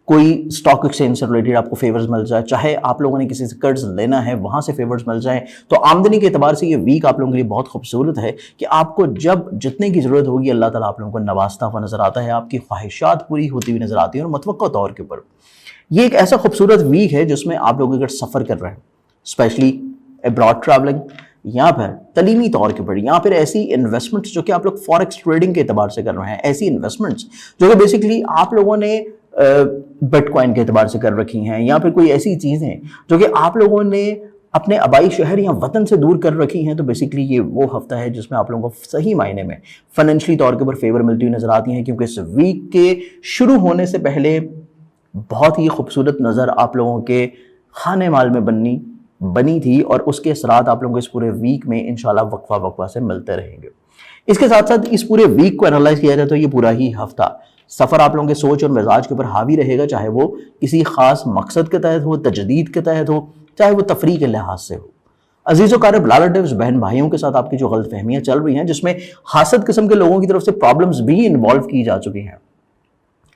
کوئی اسٹاک ایکسچینج سے ریلیٹڈ آپ کو فیورز مل جائے، چاہے آپ لوگوں نے کسی سے قرض لینا ہے وہاں سے فیورز مل جائیں، تو آمدنی کے اعتبار سے یہ ویک آپ لوگوں کے لیے بہت خوبصورت ہے کہ آپ کو جب جتنے کی ضرورت ہوگی اللہ تعالیٰ آپ لوگوں کو نوازتا ہوا نظر آتا ہے، آپ کی خواہشات پوری ہوتی ہوئی نظر آتی ہیں، اور متوقع طور کے اوپر یہ ایک ایسا خوبصورت ویک ہے جس میں آپ لوگ اگر سفر کر رہے ہیں، اسپیشلی ابراڈ ٹریولنگ، یا پھر تعلیمی طور کے اوپر، یا پھر ایسی انویسٹمنٹس جو کہ آپ لوگ فوریکس ٹریڈنگ کے اعتبار سے کر رہے ہیں، ایسی انویسٹمنٹس جو کہ بیسیکلی آپ لوگوں نے بٹ کوائن کے اعتبار سے کر رکھی ہیں، یا پھر کوئی ایسی چیزیں جو کہ آپ لوگوں نے اپنے آبائی شہر یا وطن سے دور کر رکھی ہیں، تو بیسیکلی یہ وہ ہفتہ ہے جس میں آپ لوگوں کو صحیح معنی میں فائنینشلی طور کے اوپر فیور ملتی ہوئی نظر آتی ہیں، کیونکہ اس ویک کے شروع ہونے سے پہلے بہت ہی خوبصورت نظر آپ لوگوں کے خانے مال میں بنی تھی، اور اس کے اثرات آپ لوگوں کو اس پورے ویک میں انشاءاللہ وقفہ سے ملتے رہیں گے۔ اس کے ساتھ ساتھ اس پورے ویک کو انالائز کیا جائے تو یہ پورا ہی ہفتہ سفر آپ لوگوں کے سوچ اور مزاج کے اوپر حاوی رہے گا، چاہے وہ کسی خاص مقصد کے تحت ہو، تجدید کے تحت ہو، چاہے وہ تفریح کے لحاظ سے ہو۔ عزیز و قارب ریلیٹیوز، بہن بھائیوں کے ساتھ آپ کی جو غلط فہمیاں چل رہی ہیں، جس میں حاسد قسم کے لوگوں کی طرف سے پرابلمز بھی انوالو کی جا چکی ہیں،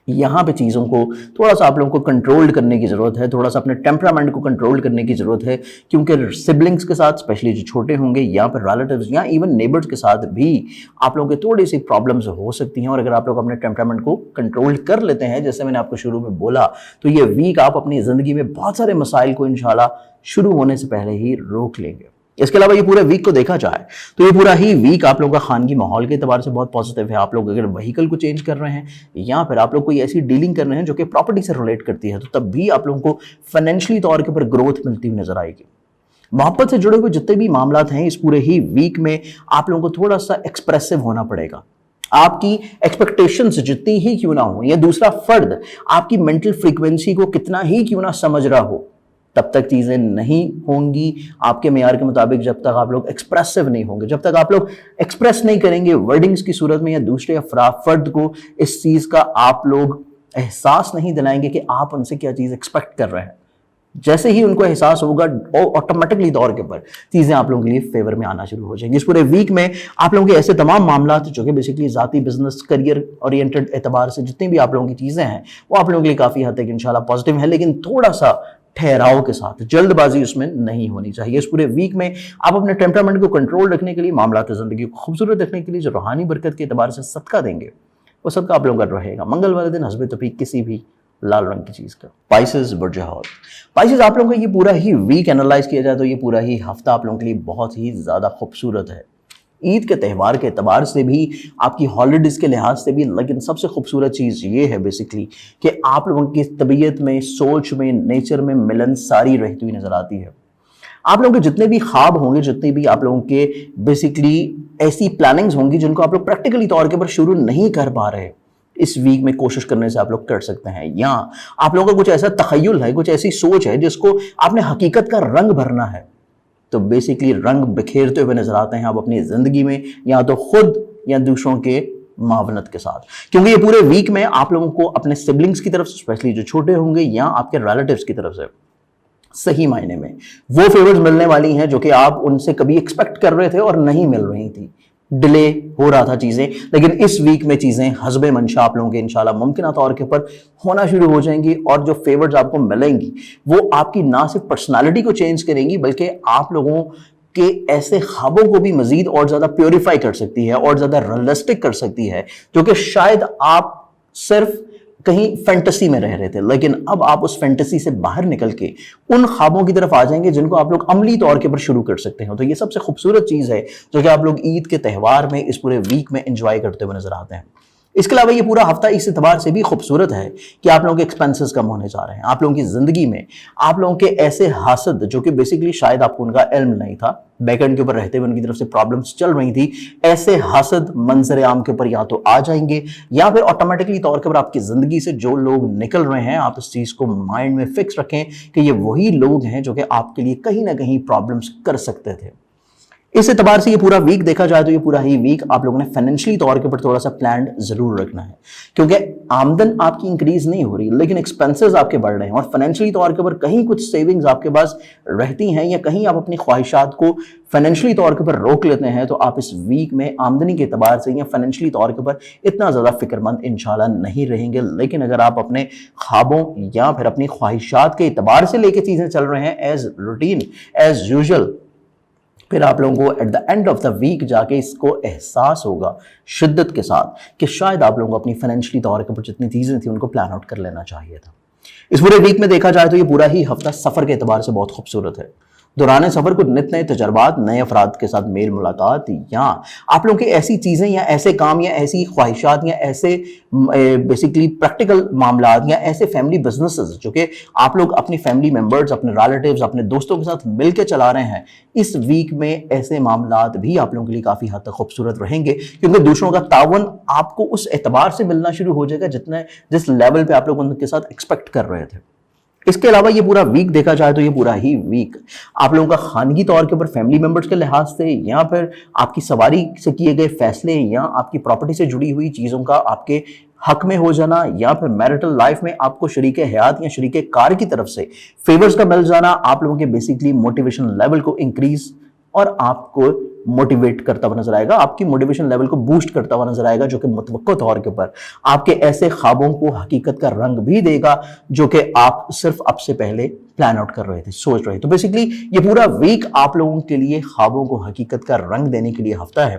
یہاں پہ چیزوں کو تھوڑا سا آپ لوگوں کو کنٹرول کرنے کی ضرورت ہے، تھوڑا سا اپنے ٹیمپرامنٹ کو کنٹرول کرنے کی ضرورت ہے، کیونکہ سبلنگز کے ساتھ اسپیشلی جو چھوٹے ہوں گے، یا پھر ریلیٹیوز یا ایون نیبرز کے ساتھ بھی آپ لوگوں کے تھوڑی سی پرابلمز ہو سکتی ہیں، اور اگر آپ لوگ اپنے ٹیمپرامنٹ کو کنٹرول کر لیتے ہیں، جیسے میں نے آپ کو شروع میں بولا، تو یہ ویک آپ اپنی زندگی میں بہت سارے مسائل کو انشاءاللہ شروع ہونے سے پہلے ہی روک لیں گے۔ اس کے علاوہ یہ پورے ویک کو دیکھا جائے تو یہ پورا ہی ویک آپ لوگوں کا خانگی ماحول کے اعتبار سے بہت پازیٹیو ہے۔ آپ لوگ اگر وہیکل کو چینج کر رہے ہیں، یا پھر آپ لوگ کوئی ایسی ڈیلنگ کر رہے ہیں جو کہ پراپرٹی سے ریلیٹ کرتی ہے، تو تب بھی آپ لوگوں کو فائنینشلی طور کے اوپر گروتھ ملتی ہوئی نظر آئے گی۔ محبت سے جڑے ہوئے جتنے بھی معاملات ہیں، اس پورے ہی ویک میں آپ لوگوں کو تھوڑا سا ایکسپریسو ہونا پڑے گا۔ آپ کی ایکسپیکٹیشنز جتنی ہی کیوں نہ ہوں، یا دوسرا فرد آپ کی مینٹل فریکوینسی کو کتنا ہی کیوں نہ سمجھ رہا ہو، تب تک چیزیں نہیں ہوں گی آپ کے معیار کے مطابق، جب تک آپ لوگ ایکسپریسو نہیں ہوں گے، جب تک آپ لوگ ایکسپریس نہیں کریں گے ورڈنگز کی صورت میں، یا دوسرے فرد کو اس چیز کا آپ لوگ احساس نہیں دلائیں گے کہ آپ ان سے کیا چیز ایکسپیکٹ کر رہے ہیں۔ جیسے ہی ان کو احساس ہوگا، آٹومیٹکلی طور کے اوپر چیزیں آپ لوگوں کے لیے فیور میں آنا شروع ہو جائیں گی۔ اس پورے ویک میں آپ لوگوں کے ایسے تمام معاملات جو کہ بیسیکلی ذاتی بزنس کریئر اورینٹڈ اعتبار سے جتنی بھی آپ لوگوں کی چیزیں ہیں، وہ آپ لوگوں کے لیے کافی حد تک انشاءاللہ پازیٹیو ہیں، لیکن تھوڑا سا ٹھہراؤ کے ساتھ، جلد بازی اس میں نہیں ہونی چاہیے۔ اس پورے ویک میں آپ اپنے ٹیمپرامنٹ کو کنٹرول رکھنے کے لیے، معاملات زندگی کو خوبصورت رکھنے کے لیے جو روحانی برکت کے اعتبار سے صدقہ دیں گے، وہ صدقہ آپ لوگوں کا رہے گا منگل والے دن حسب توفیق کسی بھی لال رنگ کی چیز کا۔ پائسز برج حوت، پائسز آپ لوگوں کا یہ پورا ہی ویک انالائز کیا جائے تو یہ پورا ہی ہفتہ آپ لوگوں کے لیے بہت ہی زیادہ خوبصورت ہے، عید کے تہوار کے اعتبار سے بھی، آپ کی ہالیڈیز کے لحاظ سے بھی، لیکن سب سے خوبصورت چیز یہ ہے بیسیکلی کہ آپ لوگوں کی طبیعت میں، سوچ میں، نیچر میں ملن ساری رہتی ہوئی نظر آتی ہے۔ آپ لوگوں کے جتنے بھی خواب ہوں گے، جتنے بھی آپ لوگوں کے بیسیکلی ایسی پلاننگز ہوں گی جن کو آپ لوگ پریکٹیکلی طور کے پر شروع نہیں کر پا رہے، اس ویک میں کوشش کرنے سے آپ لوگ کر سکتے ہیں۔ یا آپ لوگوں کا کچھ ایسا تخیل ہے، کچھ ایسی سوچ ہے جس کو آپ نے حقیقت کا رنگ بھرنا ہے، تو بیسیکلی رنگ بکھیرتے ہوئے نظر آتے ہیں آپ اپنی زندگی میں، یا تو خود یا دوسروں کے معاونت کے ساتھ، کیونکہ یہ پورے ویک میں آپ لوگوں کو اپنے سبلنگز کی طرف سے، اسپیشلی جو چھوٹے ہوں گے، یا آپ کے ریلیٹیوز کی طرف سے صحیح معنی میں وہ فیورز ملنے والی ہیں جو کہ آپ ان سے کبھی ایکسپیکٹ کر رہے تھے اور نہیں مل رہی تھی، ڈیلے ہو رہا تھا چیزیں، لیکن اس ویک میں چیزیں حسب منشاء آپ لوگوں کے انشاءاللہ ممکنہ طور کے اوپر ہونا شروع ہو جائیں گی، اور جو فیورز آپ کو ملیں گی وہ آپ کی نہ صرف پرسنالٹی کو چینج کریں گی، بلکہ آپ لوگوں کہ ایسے خوابوں کو بھی مزید اور زیادہ پیوریفائی کر سکتی ہے اور زیادہ ریئلسٹک کر سکتی ہے، جو کہ شاید آپ صرف کہیں فینٹسی میں رہ رہے تھے، لیکن اب آپ اس فینٹسی سے باہر نکل کے ان خوابوں کی طرف آ جائیں گے جن کو آپ لوگ عملی طور کے اوپر شروع کر سکتے ہیں۔ تو یہ سب سے خوبصورت چیز ہے جو کہ آپ لوگ عید کے تہوار میں اس پورے ویک میں انجوائے کرتے ہوئے نظر آتے ہیں۔ اس کے علاوہ یہ پورا ہفتہ اس اعتبار سے بھی خوبصورت ہے کہ آپ لوگوں کے ایکسپینسز کم ہونے جا رہے ہیں۔ آپ لوگوں کی زندگی میں آپ لوگوں کے ایسے حاسد جو کہ بیسیکلی شاید آپ کو ان کا علم نہیں تھا، بیک اینڈ کے اوپر رہتے ہوئے ان کی طرف سے پرابلمز چل رہی تھی، ایسے حاسد منظر عام کے اوپر یا تو آ جائیں گے یا پھر آٹومیٹکلی طور کے اوپر آپ کی زندگی سے جو لوگ نکل رہے ہیں، آپ اس چیز کو مائنڈ میں فکس رکھیں کہ یہ وہی لوگ ہیں جو کہ آپ کے لیے کہیں نہ کہیں پرابلمز کر سکتے تھے۔ اس اعتبار سے یہ پورا ویک دیکھا جائے تو یہ پورا ہی ویک آپ لوگوں نے فائنینشلی طور کے اوپر تھوڑا سا پلانڈ ضرور رکھنا ہے، کیونکہ آمدن آپ کی انکریز نہیں ہو رہی لیکن ایکسپینسز آپ کے بڑھ رہے ہیں، اور فائنینشلی طور کے اوپر کہیں کچھ سیونگز آپ کے پاس رہتی ہیں یا کہیں آپ اپنی خواہشات کو فائنینشلی طور کے اوپر روک لیتے ہیں، تو آپ اس ویک میں آمدنی کے اعتبار سے یا فائنینشلی طور کے اوپر اتنا زیادہ فکر مند انشاءاللہ نہیں رہیں گے۔ لیکن اگر آپ اپنے خوابوں یا پھر اپنی خواہشات کے اعتبار سے لے کے چیزیں چل رہے ہیں ایز روٹین ایز یوزول، پھر آپ لوگوں کو at the end of the week جا کے اس کو احساس ہوگا شدت کے ساتھ کہ شاید آپ لوگوں کو اپنی فائنینشلی طور کے اوپر جتنی چیزیں تھیں ان کو پلان آؤٹ کر لینا چاہیے تھا۔ اس پورے ویک میں دیکھا جائے تو یہ پورا ہی ہفتہ سفر کے اعتبار سے بہت خوبصورت ہے۔ دوران سفر کو نت نئے تجربات، نئے افراد کے ساتھ میل ملاقات، یا آپ لوگوں کی ایسی چیزیں یا ایسے کام یا ایسی خواہشات یا ایسے بیسیکلی پریکٹیکل معاملات یا ایسے فیملی بزنسز جو کہ آپ لوگ اپنی فیملی ممبرز، اپنے ریلیٹیوز، اپنے دوستوں کے ساتھ مل کے چلا رہے ہیں، اس ویک میں ایسے معاملات بھی آپ لوگوں کے لیے کافی حد تک خوبصورت رہیں گے، کیونکہ دوسروں کا تعاون آپ کو اس اعتبار سے ملنا شروع ہو جائے گا جس لیول پہ آپ لوگ ان کے ساتھ ایکسپیکٹ کر رہے تھے۔ اس کے علاوہ یہ پورا ویک دیکھا جائے تو یہ پورا ہی ویک آپ لوگوں کا خانگی طور کے اوپر فیملی ممبرز کے لحاظ سے یا پھر آپ کی سواری سے کیے گئے فیصلے یا آپ کی پراپرٹی سے جڑی ہوئی چیزوں کا آپ کے حق میں ہو جانا یا پھر میرٹل لائف میں آپ کو شریک حیات یا شریک کار کی طرف سے فیورز کا مل جانا، آپ لوگوں کے بیسیکلی موٹیویشن لیول کو انکریز اور آپ کو موٹیویٹ کرتا ہوا نظر آئے گا، آپ کی موٹیویشن لیول کو بوسٹ کرتا ہوا نظر آئے گا، جو کہ متوقع طور کے اوپر آپ کے ایسے خوابوں کو حقیقت کا رنگ بھی دے گا جو کہ آپ صرف اب سے پہلے پلان آؤٹ کر رہے تھے، سوچ رہے تھے۔ تو بیسیکلی یہ پورا ویک آپ لوگوں کے لیے خوابوں کو حقیقت کا رنگ دینے کے لیے ہفتہ ہے،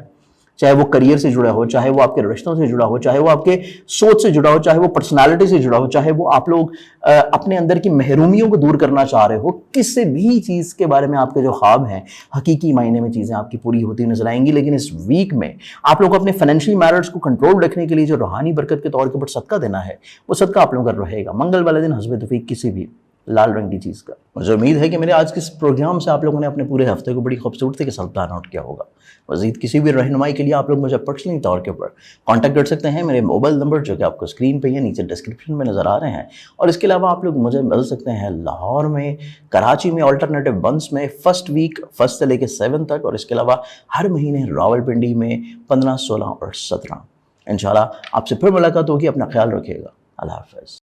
چاہے وہ کریئر سے جڑا ہو، چاہے وہ آپ کے رشتوں سے جڑا ہو، چاہے وہ آپ کے سوچ سے جڑا ہو، چاہے وہ پرسنالٹی سے جڑا ہو، چاہے وہ آپ لوگ اپنے اندر کی محرومیوں کو دور کرنا چاہ رہے ہو، کسی بھی چیز کے بارے میں آپ کے جو خواب ہیں حقیقی معنی میں چیزیں آپ کی پوری ہوتی نظر آئیں گی۔ لیکن اس ویک میں آپ لوگ کو اپنے فائنینشلی میٹرز کو کنٹرول رکھنے کے لیے جو روحانی برکت کے طور کے اوپر صدقہ دینا ہے، وہ صدقہ آپ لوگوں کا رہے گا منگل والے دن حسب توفیق کسی بھی لال رنگ کی چیز کا۔ مجھے امید ہے کہ میرے آج کے اس پروگرام سے آپ لوگوں نے اپنے پورے ہفتے کو بڑی خوبصورتی کے ساتھ پلان آؤٹ کیا ہوگا۔ مزید کسی بھی رہنمائی کے لیے آپ لوگ مجھے پرسنلی طور کے اوپر کانٹیکٹ کر سکتے ہیں، میرے موبائل نمبر جو کہ آپ کو اسکرین پہ یا نیچے ڈسکرپشن میں نظر آ رہے ہیں، اور اس کے علاوہ آپ لوگ مجھے مل سکتے ہیں لاہور میں، کراچی میں آلٹرنیٹو بنس میں فرسٹ ویک 1 سے لے کے 7 تک، اور اس کے علاوہ ہر مہینے راولپنڈی میں 15، 16 اور 17۔ انشاءاللہ آپ سے پھر ملاقات ہوگی، اپنا خیال رکھیے گا، اللہ حافظ۔